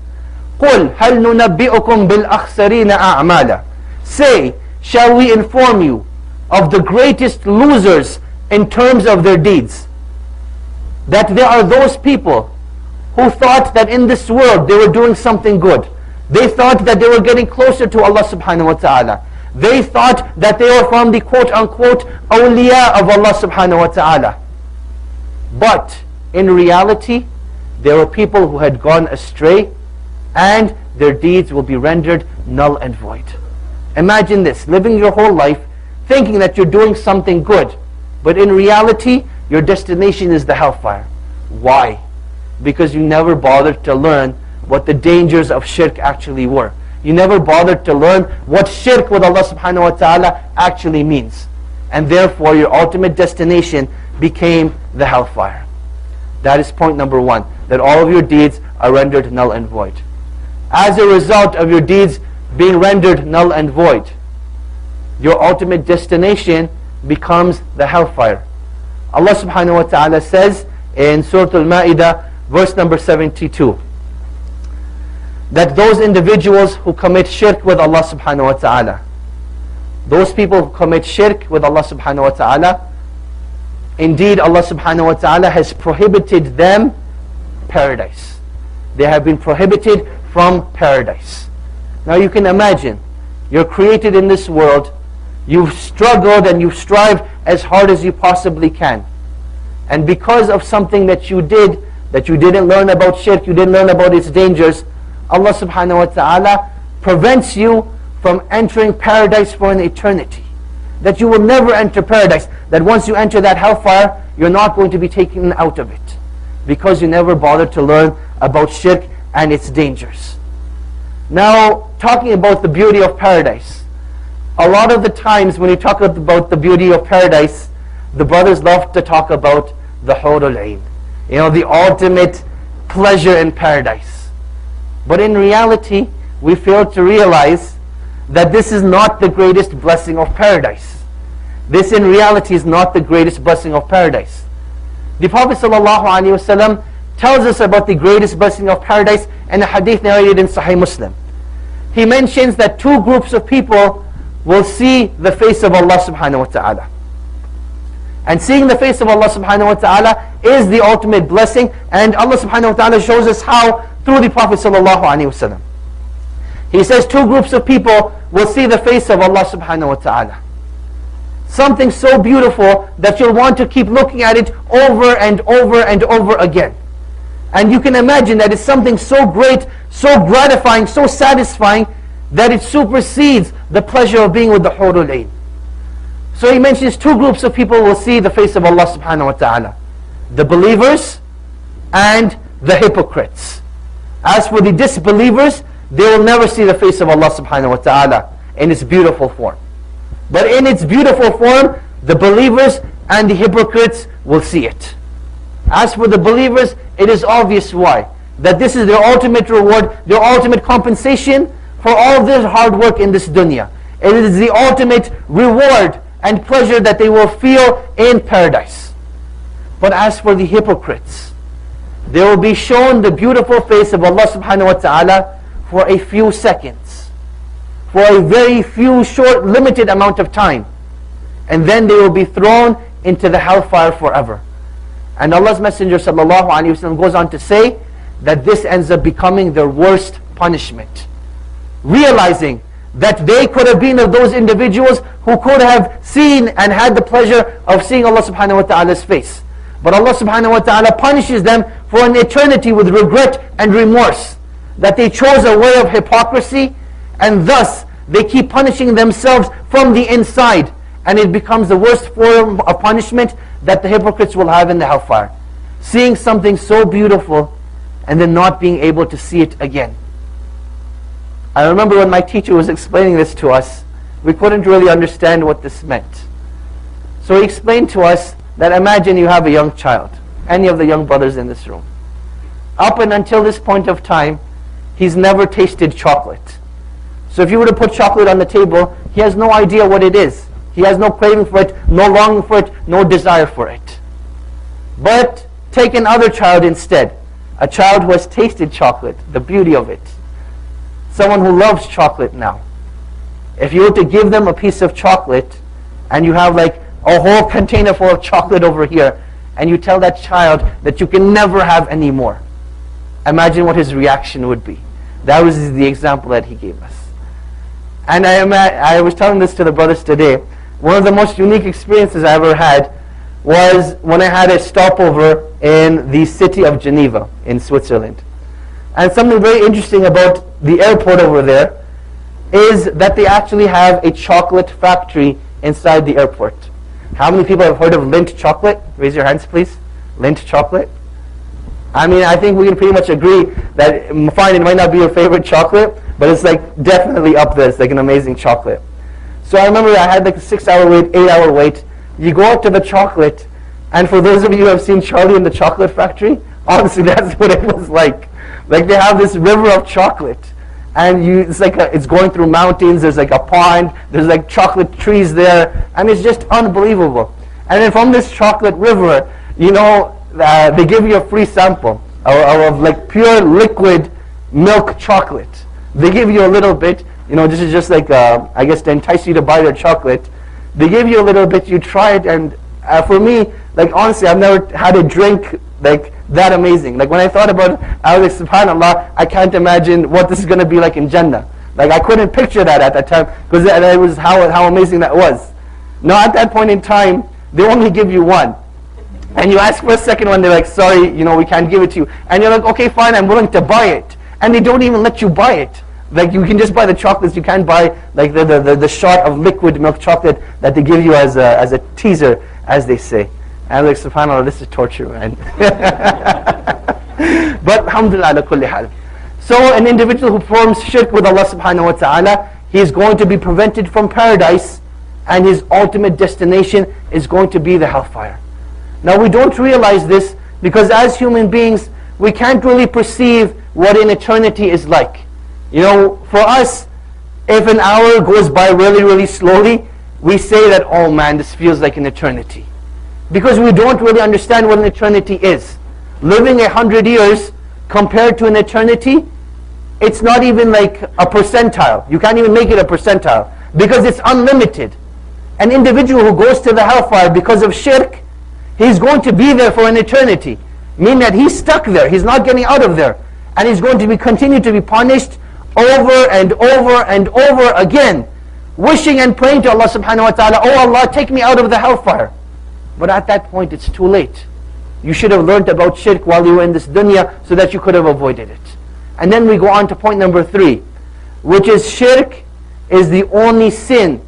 [SPEAKER 2] قُلْ هَلْ نُنَبِّئُكُمْ بِالْأَخْسَرِينَ أَعْمَالًا. Say, shall we inform you of the greatest losers in terms of their deeds? That there are those people who thought that in this world they were doing something good. They thought that they were getting closer to Allah subhanahu wa ta'ala. They thought that they were from the quote-unquote awliya of Allah subhanahu wa ta'ala. But in reality, there were people who had gone astray, and their deeds will be rendered null and void. Imagine this, living your whole life thinking that you're doing something good, but in reality, your destination is the hellfire. Why? Because you never bothered to learn what the dangers of shirk actually were. You never bothered to learn what shirk with Allah subhanahu wa ta'ala actually means. And therefore your ultimate destination became the hellfire. That is point number one, that all of your deeds are rendered null and void. As a result of your deeds being rendered null and void, your ultimate destination becomes the hellfire. Allah subhanahu wa ta'ala says in Surah Al-Ma'idah, verse number 72, that those individuals who commit shirk with Allah subhanahu wa ta'ala, those people who commit shirk with Allah subhanahu wa ta'ala, indeed Allah subhanahu wa ta'ala has prohibited them paradise. They have been prohibited from paradise. Now you can imagine, you're created in this world, you've struggled and you've strived as hard as you possibly can. And because of something that you did, that you didn't learn about shirk, you didn't learn about its dangers, Allah subhanahu wa ta'ala prevents you from entering paradise for an eternity. That you will never enter paradise. That once you enter that hellfire, you're not going to be taken out of it. Because you never bothered to learn about shirk and its dangers. Now, talking about the beauty of paradise. A lot of the times when you talk about the beauty of paradise, the brothers love to talk about the Hurul Ain, the ultimate pleasure in paradise. But in reality, we fail to realize that this is not the greatest blessing of paradise. This in reality is not the greatest blessing of paradise. The Prophet ﷺ tells us about the greatest blessing of paradise in a hadith narrated in Sahih Muslim. He mentions that two groups of people will see the face of Allah subhanahu wa ta'ala. And seeing the face of Allah subhanahu wa ta'ala is the ultimate blessing, and Allah subhanahu wa ta'ala shows us how through the Prophet sallallahu alaihi wasallam. He says two groups of people will see the face of Allah subhanahu wa ta'ala. Something so beautiful that you'll want to keep looking at it over and over and over again. And you can imagine that it's something so great, so gratifying, so satisfying, that it supersedes the pleasure of being with the Hurul Ain. So he mentions two groups of people will see the face of Allah subhanahu wa ta'ala. The believers and the hypocrites. As for the disbelievers, they will never see the face of Allah subhanahu wa ta'ala in its beautiful form. But in its beautiful form, the believers and the hypocrites will see it. As for the believers, it is obvious why. That this is their ultimate reward, their ultimate compensation for all their hard work in this dunya. It is the ultimate reward and pleasure that they will feel in paradise. But as for the hypocrites, they will be shown the beautiful face of Allah subhanahu wa ta'ala for a few seconds, for a very few short limited amount of time, and then they will be thrown into the hellfire forever. And Allah's Messenger sallallahu alaihi wasallam goes on to say that this ends up becoming their worst punishment. Realizing that they could have been of those individuals who could have seen and had the pleasure of seeing Allah subhanahu wa ta'ala's face. But Allah subhanahu wa ta'ala punishes them for an eternity with regret and remorse, that they chose a way of hypocrisy, and thus they keep punishing themselves from the inside, and it becomes the worst form of punishment that the hypocrites will have in the hellfire. Seeing something so beautiful and then not being able to see it again. I remember when my teacher was explaining this to us, we couldn't really understand what this meant. So he explained to us that imagine you have a young child, any of the young brothers in this room. Up and until this point of time, he's never tasted chocolate. So if you were to put chocolate on the table, he has no idea what it is. He has no craving for it, no longing for it, no desire for it. But take another child instead. A child who has tasted chocolate, the beauty of it. Someone who loves chocolate now. If you were to give them a piece of chocolate, and you have like a whole container full of chocolate over here, and you tell that child that you can never have any more, imagine what his reaction would be. That was the example that he gave us. And I was telling this to the brothers today. One of the most unique experiences I ever had was when I had a stopover in the city of Geneva in Switzerland. And something very interesting about the airport over there is that they actually have a chocolate factory inside the airport. How many people have heard of Lindt chocolate? Raise your hands, please. Lindt chocolate. I mean, I think we can pretty much agree that, fine, it might not be your favorite chocolate, but it's like definitely up there. It's like an amazing chocolate. So I remember I had like a 6-hour wait, 8-hour wait. You go out to the chocolate, and for those of you who have seen Charlie and the Chocolate Factory, honestly, that's what it was like. Like they have this river of chocolate, and it's going through mountains. There's like a pond. There's like chocolate trees there, and it's just unbelievable. And then from this chocolate river, they give you a free sample of like pure liquid milk chocolate. They give you a little bit. This is just like, I guess to entice you to buy their chocolate. They give you a little bit, you try it, and for me, like honestly, I've never had a drink like that amazing. Like when I thought about it, I was like, subhanAllah, I can't imagine what this is going to be like in Jannah. Like I couldn't picture that at that time, because it was how amazing that was. Now at that point in time, they only give you one. And you ask for a second one, they're like, sorry, we can't give it to you. And you're like, okay, fine, I'm willing to buy it. And they don't even let you buy it. Like you can just buy the chocolates, you can't buy like the shot of liquid milk chocolate that they give you as a teaser, as they say. And I'm like, subhanAllah, this is torture, man. But alhamdulillah ala kulli hal. So an individual who performs shirk with Allah subhanahu wa ta'ala, he is going to be prevented from paradise, and his ultimate destination is going to be the hellfire. Now we don't realize this because as human beings, we can't really perceive what an eternity is like. You know, for us, if an hour goes by really, really slowly, we say that, oh man, this feels like an eternity. Because we don't really understand what an eternity is. Living 100 years compared to an eternity, it's not even like a percentile. You can't even make it a percentile because it's unlimited. An individual who goes to the hellfire because of shirk, he's going to be there for an eternity. Meaning that he's stuck there, he's not getting out of there. And he's going to continue to be punished over and over and over again, wishing and praying to Allah subhanahu wa ta'ala, oh Allah, take me out of the hellfire. But at that point, it's too late. You should have learned about shirk while you were in this dunya so that you could have avoided it. And then we go on to point number 3, which is shirk is the only sin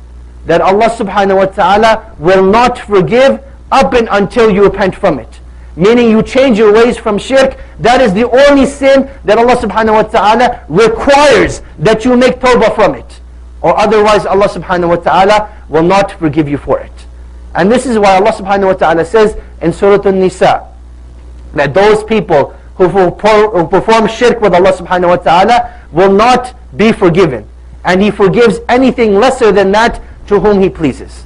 [SPEAKER 2] that Allah subhanahu wa ta'ala will not forgive up and until you repent from it. Meaning you change your ways from shirk. That is the only sin that Allah subhanahu wa ta'ala requires that you make tawbah from it. Or otherwise Allah subhanahu wa ta'ala will not forgive you for it. And this is why Allah subhanahu wa ta'ala says in Surah An-Nisa that those people who perform shirk with Allah subhanahu wa ta'ala will not be forgiven. And He forgives anything lesser than that to whom He pleases.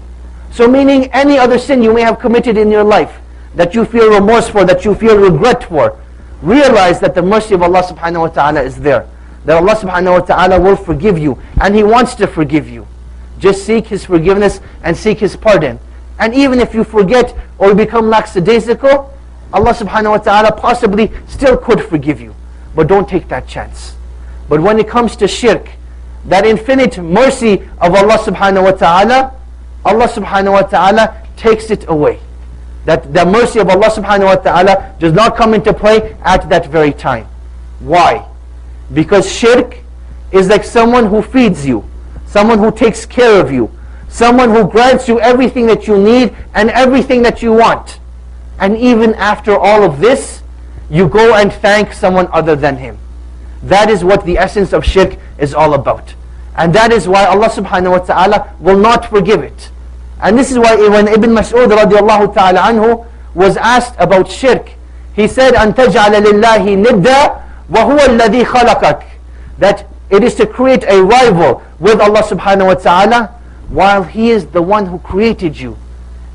[SPEAKER 2] So meaning any other sin you may have committed in your life that you feel remorse for, that you feel regret for, realize that the mercy of Allah subhanahu wa ta'ala is there. That Allah subhanahu wa ta'ala will forgive you, and He wants to forgive you. Just seek His forgiveness and seek His pardon. And even if you forget or become lackadaisical, Allah subhanahu wa ta'ala possibly still could forgive you. But don't take that chance. But when it comes to shirk, that infinite mercy of Allah subhanahu wa ta'ala, Allah subhanahu wa ta'ala takes it away. That the mercy of Allah subhanahu wa ta'ala does not come into play at that very time. Why? Because shirk is like someone who feeds you, someone who takes care of you, someone who grants you everything that you need and everything that you want. And even after all of this, you go and thank someone other than Him. That is what the essence of shirk is all about. And that is why Allah subhanahu wa ta'ala will not forgive it. And this is why when Ibn Mas'ud radiallahu ta'ala anhu was asked about shirk, he said, أَن تَجْعَلَ لِلَّهِ نِدَّةً وَهُوَ الَّذِي خَلَقَكَ, that it is to create a rival with Allah subhanahu wa ta'ala while He is the one who created you.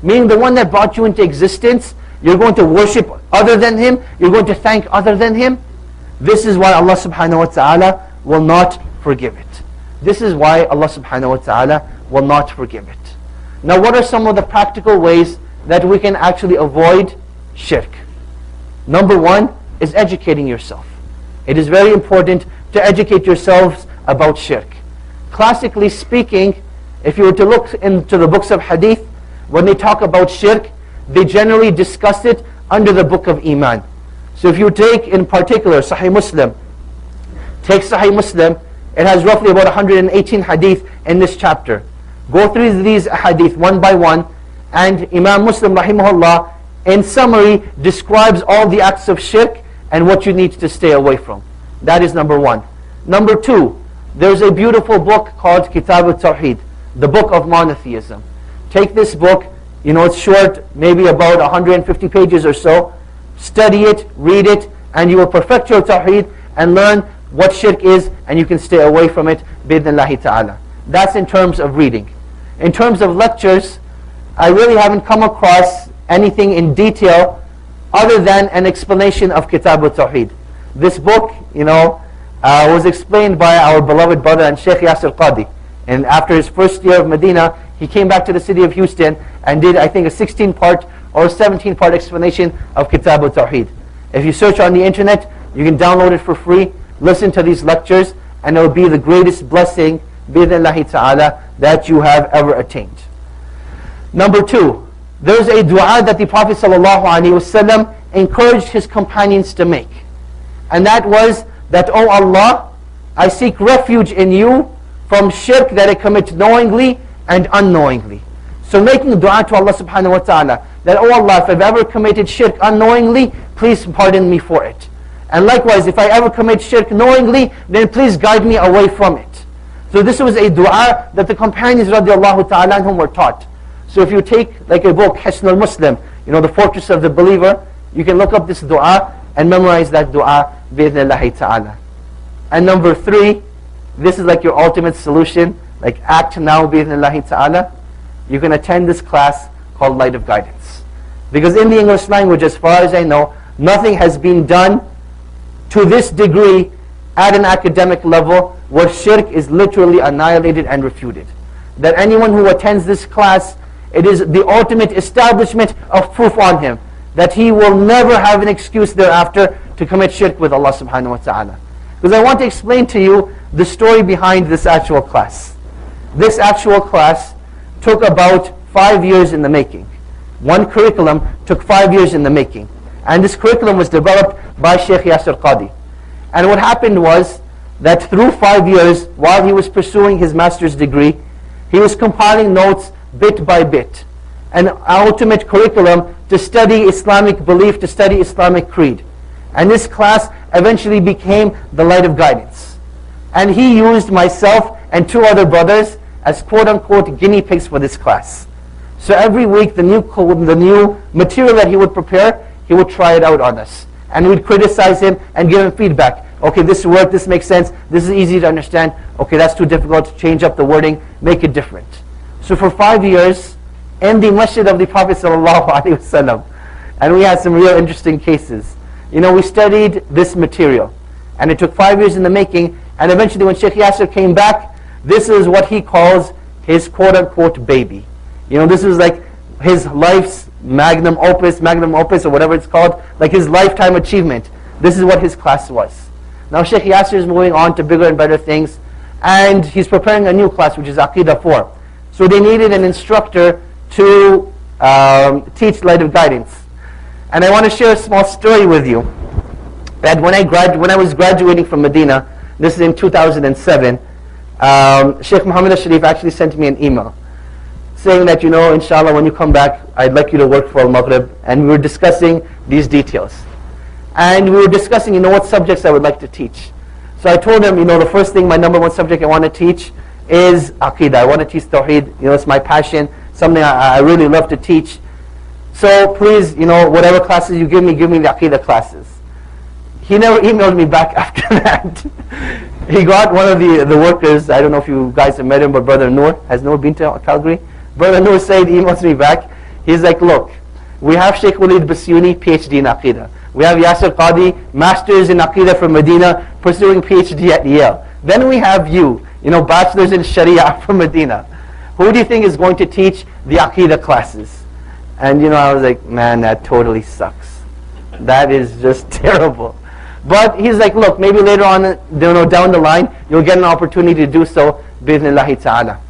[SPEAKER 2] Meaning the one that brought you into existence, you're going to worship other than Him, you're going to thank other than Him. This is why Allah subhanahu wa ta'ala will not forgive it. This is why Allah subhanahu wa ta'ala will not forgive it. Now what are some of the practical ways that we can actually avoid shirk? Number 1 is educating yourself. It is very important to educate yourselves about shirk. Classically speaking, if you were to look into the books of hadith, when they talk about shirk, they generally discuss it under the book of Iman. So if you take in particular Sahih Muslim, take Sahih Muslim, it has roughly about 118 hadith in this chapter. Go through these hadith one by one, and Imam Muslim rahimahullah in summary describes all the acts of shirk and what you need to stay away from. That is number 1. Number 2, there's a beautiful book called Kitab al-Tawheed, the book of monotheism. Take this book, it's short, maybe about 150 pages or so. Study it, read it, and you will perfect your Tawheed and learn what shirk is, and you can stay away from it, bi-idhnillahi ta'ala. That's in terms of reading. In terms of lectures, I really haven't come across anything in detail other than an explanation of Kitab al-Tawheed. This book, was explained by our beloved brother and Sheikh Yasir Qadi. And after his first year of Medina, he came back to the city of Houston and did, I think, a 16-part or 17-part explanation of Kitab al-Tawheed. If you search on the internet, you can download it for free, listen to these lectures, and it will be the greatest blessing, bi-idhnillahi ta'ala, that you have ever attained. Number 2, there's a dua that the Prophet ﷺ encouraged his companions to make. And that was that, oh Allah, I seek refuge in you from shirk that I commit knowingly and unknowingly. So making dua to Allah subhanahu wa ta'ala, that, oh Allah, if I've ever committed shirk unknowingly, please pardon me for it. And likewise, if I ever commit shirk knowingly, then please guide me away from it. So this was a dua that the companions radiallahu ta'ala anhum were taught. So if you take like a book, Hisn al-Muslim, the fortress of the believer, you can look up this dua and memorize that dua bi'idhnillahi ta'ala. And number 3, this is like your ultimate solution, like act now bi'idhnillahi ta'ala. You can attend this class called Light of Guidance. Because in the English language, as far as I know, nothing has been done to this degree at an academic level where shirk is literally annihilated and refuted. That anyone who attends this class, it is the ultimate establishment of proof on him that he will never have an excuse thereafter to commit shirk with Allah subhanahu wa ta'ala. Because I want to explain to you the story behind this actual class. This actual class took about 5 years in the making. One curriculum took 5 years in the making. And this curriculum was developed by Sheikh Yasir Qadi. And what happened was that through 5 years, while he was pursuing his master's degree, he was compiling notes bit by bit. An ultimate curriculum to study Islamic belief, to study Islamic creed. And this class eventually became the Light of Guidance. And he used myself and 2 other brothers as quote-unquote guinea pigs for this class. So every week the new material that he would prepare, he would try it out on us. And we'd criticize him and give him feedback. Okay, this worked, this makes sense, this is easy to understand. Okay, that's too difficult, change up the wording, make it different. So for 5 years, in the masjid of the Prophet ﷺ, and we had some real interesting cases. We studied this material. And it took 5 years in the making, and eventually when Sheikh Yasir came back, this is what he calls his quote-unquote baby. This is like his life's magnum opus or whatever it's called, like his lifetime achievement. This is what his class was. Now Sheikh Yasir is moving on to bigger and better things, and he's preparing a new class, which is Aqidah 4. So they needed an instructor to teach Light of Guidance. And I want to share a small story with you. That when I was graduating from Medina, this is in 2007, Sheikh Muhammad al-Sharif actually sent me an email saying that, inshallah, when you come back, I'd like you to work for Al-Maghrib. And we were discussing these details. And we were discussing, what subjects I would like to teach. So I told him, the first thing, my number 1 subject I want to teach is Aqidah. I want to teach Tawheed. It's my passion, something I really love to teach. So please, whatever classes you give me the Aqidah classes. He never emailed me back after that. He got one of the workers, I don't know if you guys have met him, but Brother Noor, has Noor been to Calgary? Brother Noor Said emails me back. He's like, look, we have Sheikh Walid Basuni, PhD in Aqidah. We have Yasir Qadi, Masters in Aqidah from Medina, pursuing PhD at Yale. Then we have you, Bachelors in Sharia from Medina. Who do you think is going to teach the Aqidah classes? And I was like, man, that totally sucks. That is just terrible. But he's like, look, maybe later on, down the line, you'll get an opportunity to do so, bi'idhnillahi ta'ala.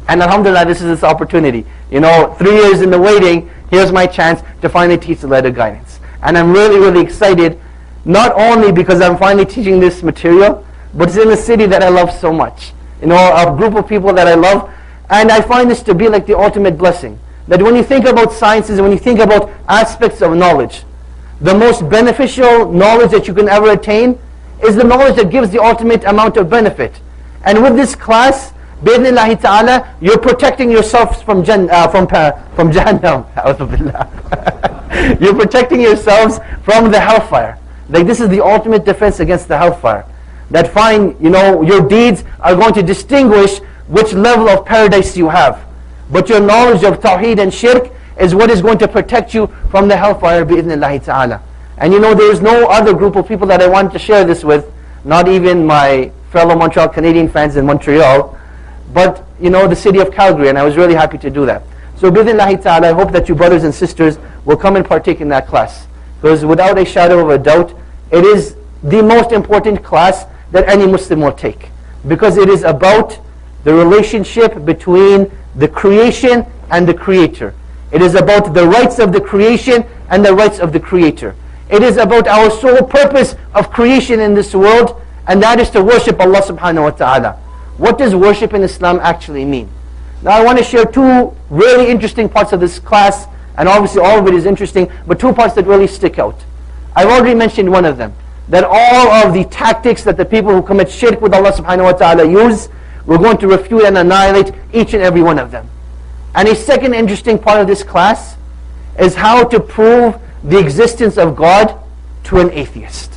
[SPEAKER 2] And alhamdulillah, this is this opportunity. 3 years in the waiting, here's my chance to finally teach the Light of Guidance. And I'm really, really excited, not only because I'm finally teaching this material, but it's in a city that I love so much. A group of people that I love. And I find this to be like the ultimate blessing. That when you think about sciences, when you think about aspects of knowledge, the most beneficial knowledge that you can ever attain is the knowledge that gives the ultimate amount of benefit. And with this class, bi'idhnillahi ta'ala, you're protecting yourselves from Jahannam. You're protecting yourselves from the hellfire. Like this is the ultimate defense against the hellfire. That your deeds are going to distinguish which level of paradise you have. But your knowledge of Tawheed and Shirk is what is going to protect you from the hellfire bi'idhnillahi ta'ala. And there is no other group of people that I want to share this with, not even my fellow Montreal Canadian fans in Montreal, but the city of Calgary, and I was really happy to do that. So bi'idhnillahi ta'ala, I hope that you brothers and sisters will come and partake in that class. Because without a shadow of a doubt, it is the most important class that any Muslim will take. Because it is about the relationship between the creation and the Creator. It is about the rights of the creation and the rights of the Creator. It is about our sole purpose of creation in this world, and that is to worship Allah subhanahu wa ta'ala. What does worship in Islam actually mean? Now I want to share 2 really interesting parts of this class, and obviously all of it is interesting, but 2 parts that really stick out. I've already mentioned one of them, that all of the tactics that the people who commit shirk with Allah subhanahu wa ta'ala use we're going to refute and annihilate each and every one of them. And a second interesting part of this class is how to prove the existence of God to an atheist.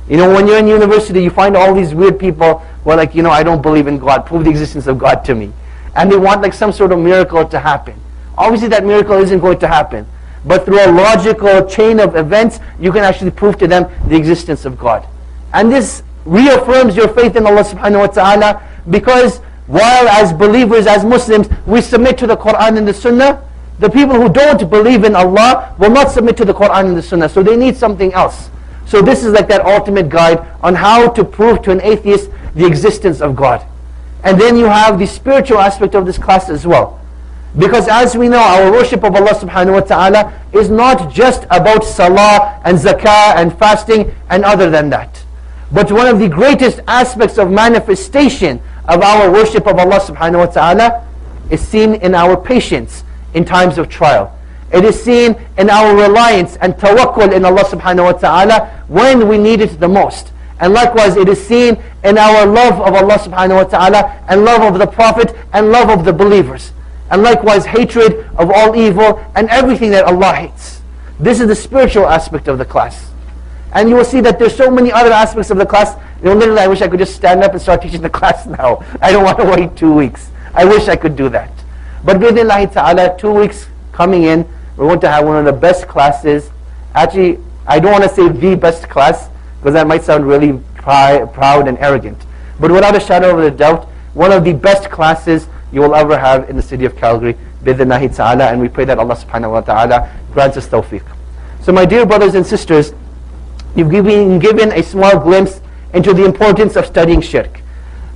[SPEAKER 2] You know, when you're in university, you find all these weird people who are like, I don't believe in God, prove the existence of God to me. And they want like some sort of miracle to happen. Obviously that miracle isn't going to happen. But through a logical chain of events, you can actually prove to them the existence of God. And this reaffirms your faith in Allah subhanahu wa ta'ala, because while as believers, as Muslims, we submit to the Quran and the Sunnah, the people who don't believe in Allah will not submit to the Quran and the Sunnah. So they need something else. So this is like that ultimate guide on how to prove to an atheist the existence of God. And then you have the spiritual aspect of this class as well. Because as we know, our worship of Allah subhanahu wa ta'ala is not just about salah and zakah and fasting and other than that. But one of the greatest aspects of manifestation of our worship of Allah subhanahu wa ta'ala is seen in our patience in times of trial. It is seen in our reliance and tawakkul in Allah subhanahu wa ta'ala when we need it the most. And likewise, it is seen in our love of Allah subhanahu wa ta'ala and love of the Prophet and love of the believers. And likewise, hatred of all evil and everything that Allah hates. This is the spiritual aspect of the class. And you will see that there's so many other aspects of the class. Literally, I wish I could just stand up and start teaching the class now. I don't want to wait 2 weeks. I wish I could do that. But bi'idhnillahi ta'ala, 2 weeks coming in, we're going to have one of the best classes. Actually, I don't want to say the best class, because that might sound really proud and arrogant. But without a shadow of a doubt, one of the best classes you will ever have in the city of Calgary, bi'idhnillahi ta'ala, and we pray that Allah subhanahu wa ta'ala grants us tawfiq. So my dear brothers and sisters, you've been given a small glimpse into the importance of studying shirk.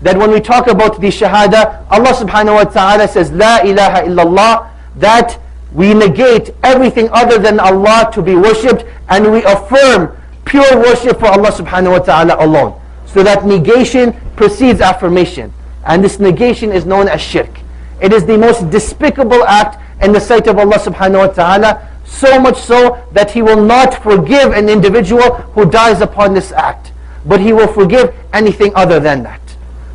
[SPEAKER 2] That when we talk about the shahada, Allah subhanahu wa ta'ala says, La ilaha illallah, that we negate everything other than Allah to be worshipped, and we affirm pure worship for Allah subhanahu wa ta'ala alone. So that negation precedes affirmation. And this negation is known as shirk. It is the most despicable act in the sight of Allah subhanahu wa ta'ala, so much so that He will not forgive an individual who dies upon this act. But He will forgive anything other than that.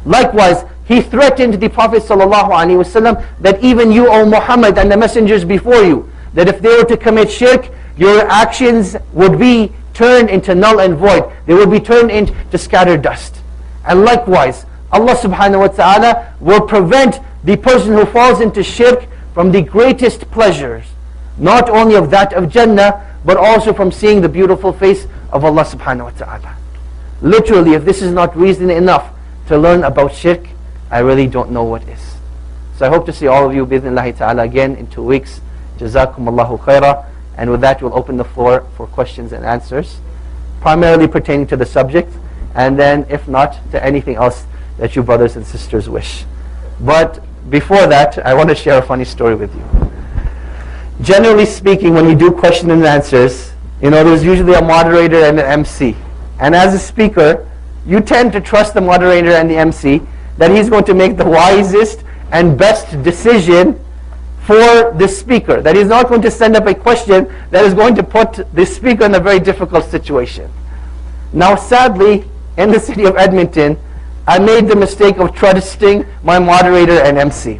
[SPEAKER 2] Likewise, He threatened the Prophet ﷺ that even you, O Muhammad, and the messengers before you, that if they were to commit shirk, your actions would be turned into null and void. They would be turned into scattered dust. And likewise, Allah subhanahu wa ta'ala will prevent the person who falls into shirk from the greatest pleasures, not only of that of Jannah, but also from seeing the beautiful face of Allah subhanahu wa ta'ala. Literally, if this is not reason enough to learn about shirk, I really don't know what is. So I hope to see all of you bi'idhnillahi ta'ala again in 2 weeks. Jazakumullahu khairah. And with that, we'll open the floor for questions and answers, primarily pertaining to the subject, and then if not, to anything else that you brothers and sisters wish. But before that, I want to share a funny story with you. Generally speaking, when we do question and answers, there's usually a moderator and an MC. And as a speaker, you tend to trust the moderator and the MC that he's going to make the wisest and best decision for the speaker. That he's not going to send up a question that is going to put the speaker in a very difficult situation. Now sadly, in the city of Edmonton, I made the mistake of trusting my moderator and MC.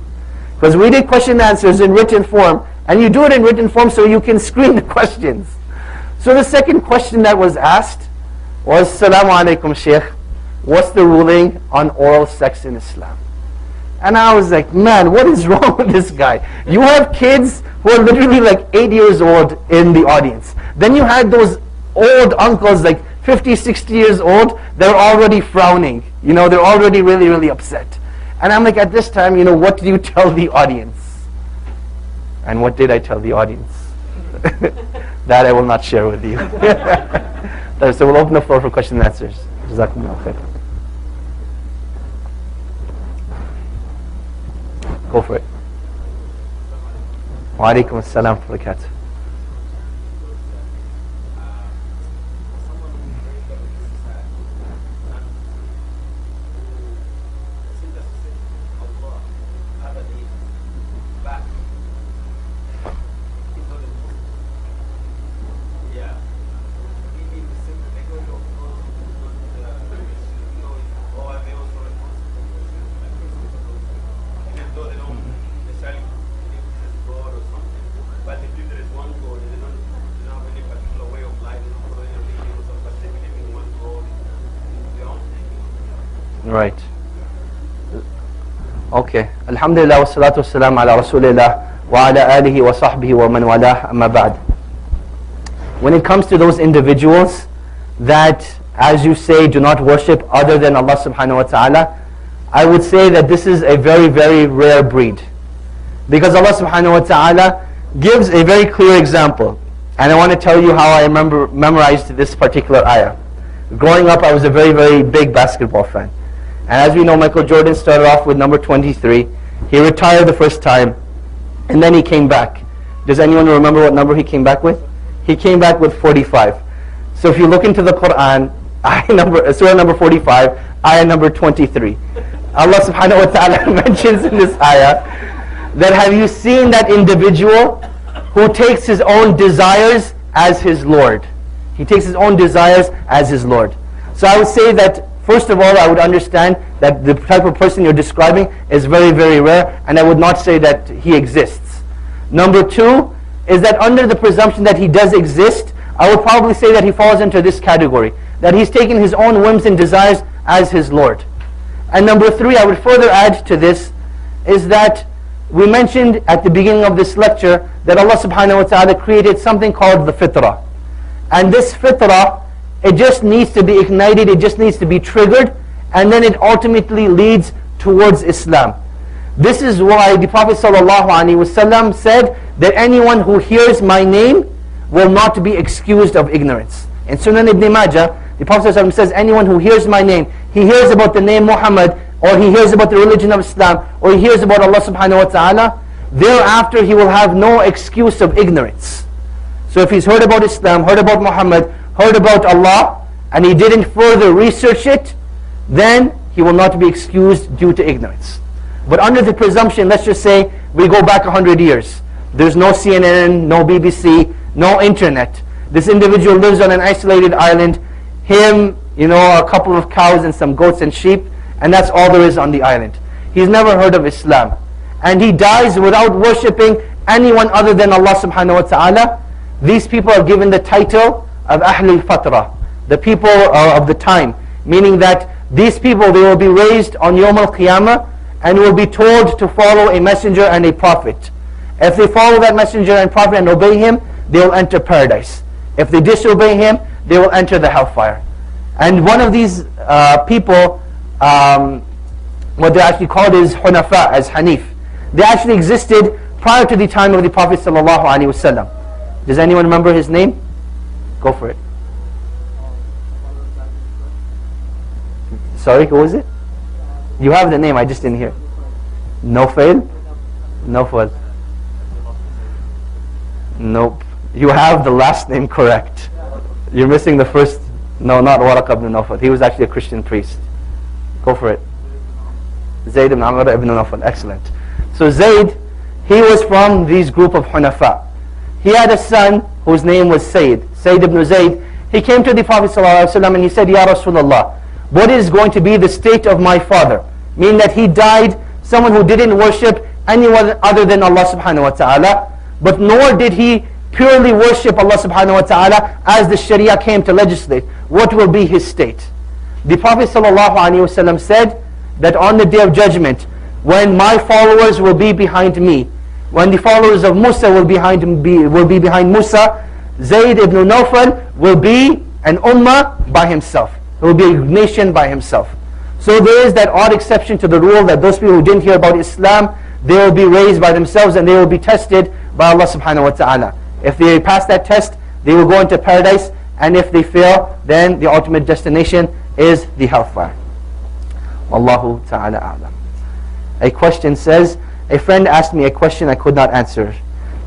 [SPEAKER 2] Because we did question and answers in written form, and you do it in written form so you can screen the questions. So the second question that was asked was, Assalamu alaikum Shaykh, what's the ruling on oral sex in Islam? And I was like, man, what is wrong with this guy? You have kids who are literally like 8 years old in the audience. Then you had those old uncles like 50, 60 years old, they're already frowning. They're already really, really upset. And I'm like, at this time, what do you tell the audience? And what did I tell the audience? That I will not share with you. So we'll open the floor for questions and answers. Jazakumullah khair. Go for it. Wa alaikum assalam wa barakatuh. Right. Okay. Alhamdulillah wa salatu wa salam ala rasulillah wa ala alihi wa sahbihi wa man walah amma ba'd. When it comes to those individuals that, as you say, do not worship other than Allah subhanahu wa ta'ala, I would say that this is a very, very rare breed. Because Allah subhanahu wa ta'ala gives a very clear example. And I want to tell you how I memorized this particular ayah. Growing up, I was a very, very big basketball fan. And as we know, Michael Jordan started off with number 23. He retired the first time, and then he came back. Does anyone remember what number he came back with? He came back with 45. So if you look into the Quran, surah number 45, ayah number 23. Allah subhanahu wa ta'ala mentions in this ayah that, have you seen that individual who takes his own desires as his Lord? He takes his own desires as his Lord. So I would say that, first of all, I would understand that the type of person you're describing is very, very rare, and I would not say that he exists. Number two is that under the presumption that he does exist, I would probably say that he falls into this category, that he's taken his own whims and desires as his Lord. And number three, I would further add to this, is that we mentioned at the beginning of this lecture that Allah subhanahu wa ta'ala created something called the fitrah. And this fitrah, it just needs to be ignited, it just needs to be triggered, and then it ultimately leads towards Islam. This is why the Prophet ﷺ said that anyone who hears my name will not be excused of ignorance. In Sunan Ibn Majah, the Prophet ﷺ says, anyone who hears my name, he hears about the name Muhammad, or he hears about the religion of Islam, or he hears about Allah subhanahu wa ta'ala, thereafter he will have no excuse of ignorance. So if he's heard about Islam, heard about Muhammad, heard about Allah, and he didn't further research it, then he will not be excused due to ignorance. But under the presumption, let's just say we go back 100 years. There's no CNN, no BBC, no internet. This individual lives on an isolated island. Him, a couple of cows and some goats and sheep, and that's all there is on the island. He's never heard of Islam. And he dies without worshipping anyone other than Allah subhanahu wa ta'ala. These people are given the title of Ahlul Fatra, the people of the time. Meaning that these people, they will be raised on Yawm al-Qiyamah and will be told to follow a messenger and a prophet. If they follow that messenger and prophet and obey him, they will enter paradise. If they disobey him, they will enter the hellfire. And one of these people, what they're actually called is Hunafa, as Hanif. They actually existed prior to the time of the Prophet ﷺ. Does anyone remember his name? Go for it. Sorry, who was it? You have the name, I just didn't hear. Nofail? Nofal. Nope. You have the last name correct. You're missing the first. No, not Waraq ibn Nawfal. He was actually a Christian priest. Go for it. Zayd ibn Amr ibn Nawfal. Excellent. So Zayd, he was from this group of Hunafa. He had a son whose name was Sayyid ibn Zayd. He came to the Prophet ﷺ and he said, Ya Rasulullah, what is going to be the state of my father? Meaning that he died, someone who didn't worship anyone other than Allah subhanahu wa ta'ala, but nor did he purely worship Allah subhanahu wa ta'ala as the Sharia came to legislate. What will be his state? The Prophet ﷺ said that on the day of judgment, when my followers will be behind me, when the followers of Musa will be behind Musa, Zayd ibn Nawfal will be an ummah by himself. He will be a nation by himself. So there is that odd exception to the rule that those people who didn't hear about Islam, they will be raised by themselves and they will be tested by Allah subhanahu wa ta'ala. If they pass that test, they will go into paradise, and if they fail, then the ultimate destination is the hellfire. Wallahu ta'ala a'lam. A question says, a friend asked me a question I could not answer.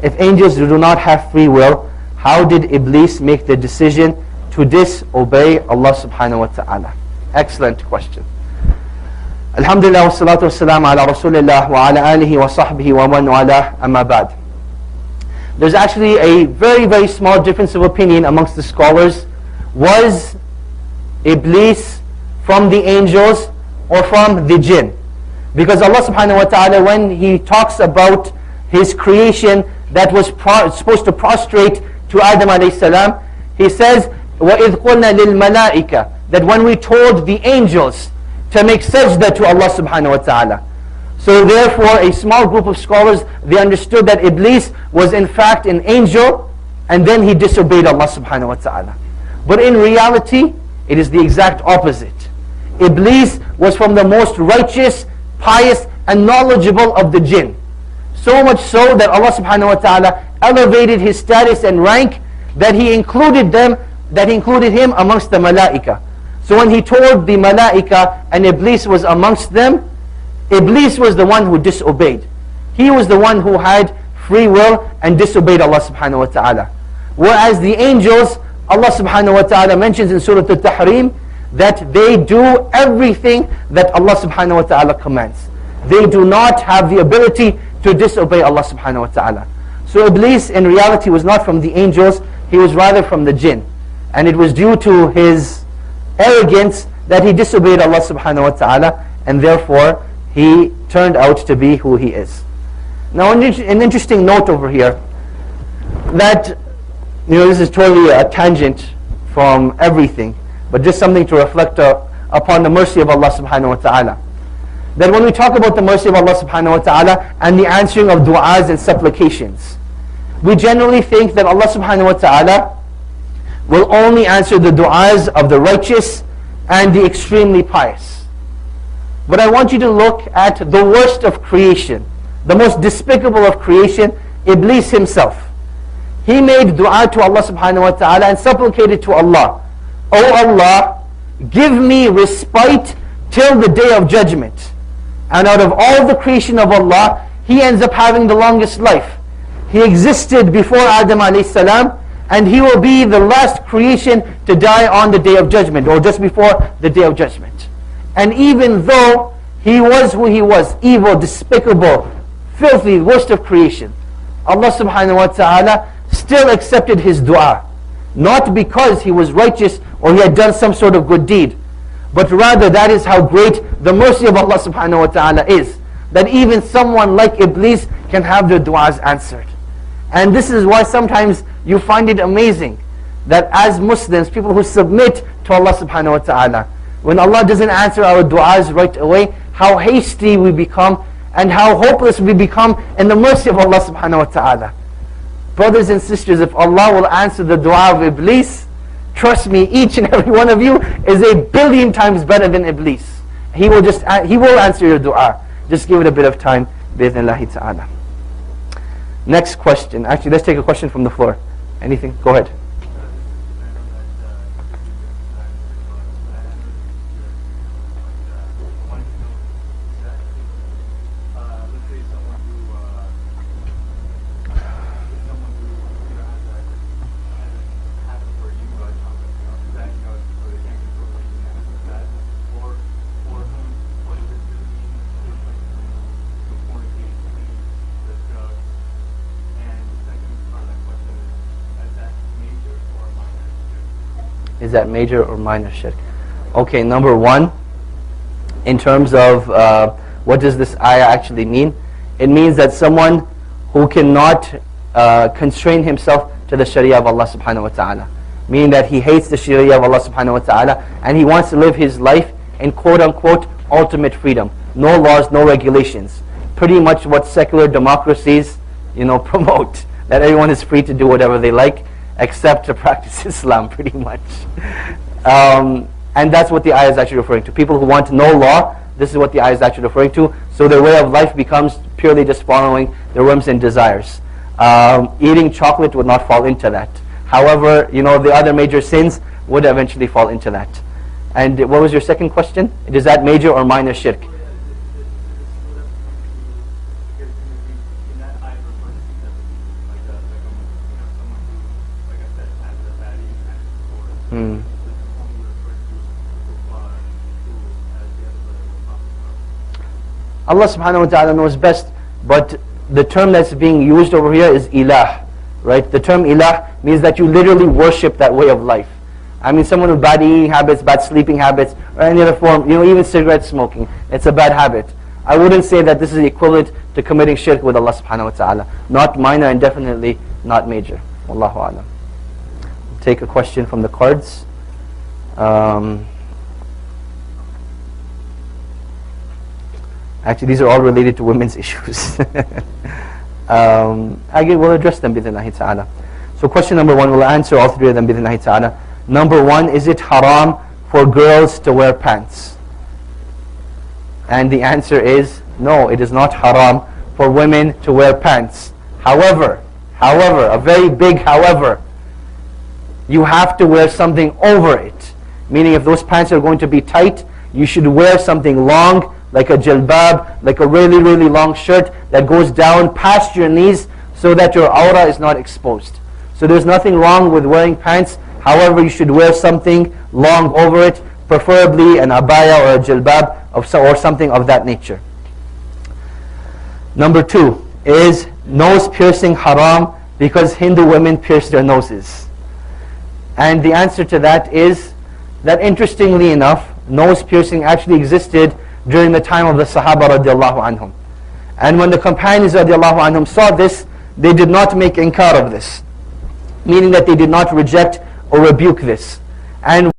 [SPEAKER 2] If angels do not have free will, how did Iblis make the decision to disobey Allah subhanahu wa ta'ala? Excellent question. Alhamdulillah wa salatu wa salam ala rasulillah wa ala alihi wa sahbihi wa man wala amma ba'd. There's actually a very, very small difference of opinion amongst the scholars. Was Iblis from the angels or from the jinn? Because Allah subhanahu wa ta'ala, when He talks about His creation that was supposed to prostrate to Adam alayhi salam, He says, وَإِذْ قُلْنَا لِلْمَلَائِكَةِ, that when we told the angels to make sajda to Allah subhanahu wa ta'ala. So therefore, a small group of scholars, they understood that Iblis was in fact an angel, and then he disobeyed Allah subhanahu wa ta'ala. But in reality, it is the exact opposite. Iblis was from the most righteous, pious, and knowledgeable of the jinn. So much so that Allah subhanahu wa ta'ala elevated his status and rank, that he included him amongst the malaika. So when he told the malaika and Iblis was amongst them, Iblis was the one who disobeyed. He was the one who had free will and disobeyed Allah subhanahu wa ta'ala. Whereas the angels, Allah subhanahu wa ta'ala mentions in Surah Al-Tahrim that they do everything that Allah subhanahu wa ta'ala commands. They do not have the ability to disobey Allah subhanahu wa ta'ala. So Iblis in reality was not from the angels, he was rather from the jinn. And it was due to his arrogance that he disobeyed Allah subhanahu wa ta'ala, and therefore he turned out to be who he is. Now an interesting note over here, that this is totally a tangent from everything, but just something to reflect upon the mercy of Allah subhanahu wa ta'ala. That when we talk about the mercy of Allah subhanahu wa ta'ala and the answering of du'as and supplications, we generally think that Allah subhanahu wa ta'ala will only answer the du'as of the righteous and the extremely pious. But I want you to look at the worst of creation, the most despicable of creation, Iblis himself. He made dua to Allah subhanahu wa ta'ala and supplicated to Allah, "O Allah, give me respite till the day of judgment." And out of all the creation of Allah, he ends up having the longest life. He existed before Adam alayhi salam, and he will be the last creation to die on the day of judgment, or just before the day of judgment. And even though he was who he was, evil, despicable, filthy, worst of creation, Allah subhanahu wa ta'ala still accepted his dua. Not because he was righteous or he had done some sort of good deed, but rather that is how great the mercy of Allah subhanahu wa ta'ala is, that even someone like Iblis can have their du'as answered. And this is why sometimes you find it amazing that as Muslims, people who submit to Allah subhanahu wa ta'ala, when Allah doesn't answer our du'as right away, how hasty we become and how hopeless we become in the mercy of Allah subhanahu wa ta'ala. Brothers and sisters, if Allah will answer the dua of Iblis, trust me, each and every one of you is 1,000,000,000 times better than Iblis. He will answer your dua. Just give it a bit of time, bi'idhnillahi ta'ala. Next question. Actually, let's take a question from the floor. Anything? Go ahead. Is that major or minor shirk? Okay, number one, in terms of what does this ayah actually mean? It means that someone who cannot constrain himself to the sharia of Allah subhanahu wa ta'ala, meaning that he hates the sharia of Allah subhanahu wa ta'ala and he wants to live his life in quote unquote ultimate freedom. No laws, no regulations. Pretty much what secular democracies promote, that everyone is free to do whatever they like, except to practice Islam, pretty much. And that's what the ayah is actually referring to. People who want no law, this is what the ayah is actually referring to. So their way of life becomes purely just following their whims and desires. Eating chocolate would not fall into that. However, the other major sins would eventually fall into that. And what was your second question? Is that major or minor shirk? Allah subhanahu wa ta'ala knows best, but the term that's being used over here is ilah, right? The term ilah means that you literally worship that way of life. I mean, someone with bad eating habits, bad sleeping habits, or any other form, even cigarette smoking, it's a bad habit. I wouldn't say that this is equivalent to committing shirk with Allah subhanahu wa ta'ala. Not minor and definitely not major. Wallahu a'lam. Take a question from the cards. Actually, these are all related to women's issues. Again, we'll address them bidhnillahi ta'ala. So question number one, we'll answer all three of them bidhnillahi ta'ala. Number one, is it haram for girls to wear pants? And the answer is no, it is not haram for women to wear pants. However, a very big however, you have to wear something over it. Meaning if those pants are going to be tight, you should wear something long, like a jilbab, like a really, really long shirt that goes down past your knees so that your aura is not exposed. So there's nothing wrong with wearing pants. However, you should wear something long over it, preferably an abaya or a jilbab or something of that nature. Number two, is nose piercing haram because Hindu women pierce their noses? And the answer to that is that, interestingly enough, nose piercing actually existed during the time of the Sahaba radiallahu anhum. And when the companions radiallahu anhum saw this, they did not make inkar of this, meaning that they did not reject or rebuke this. And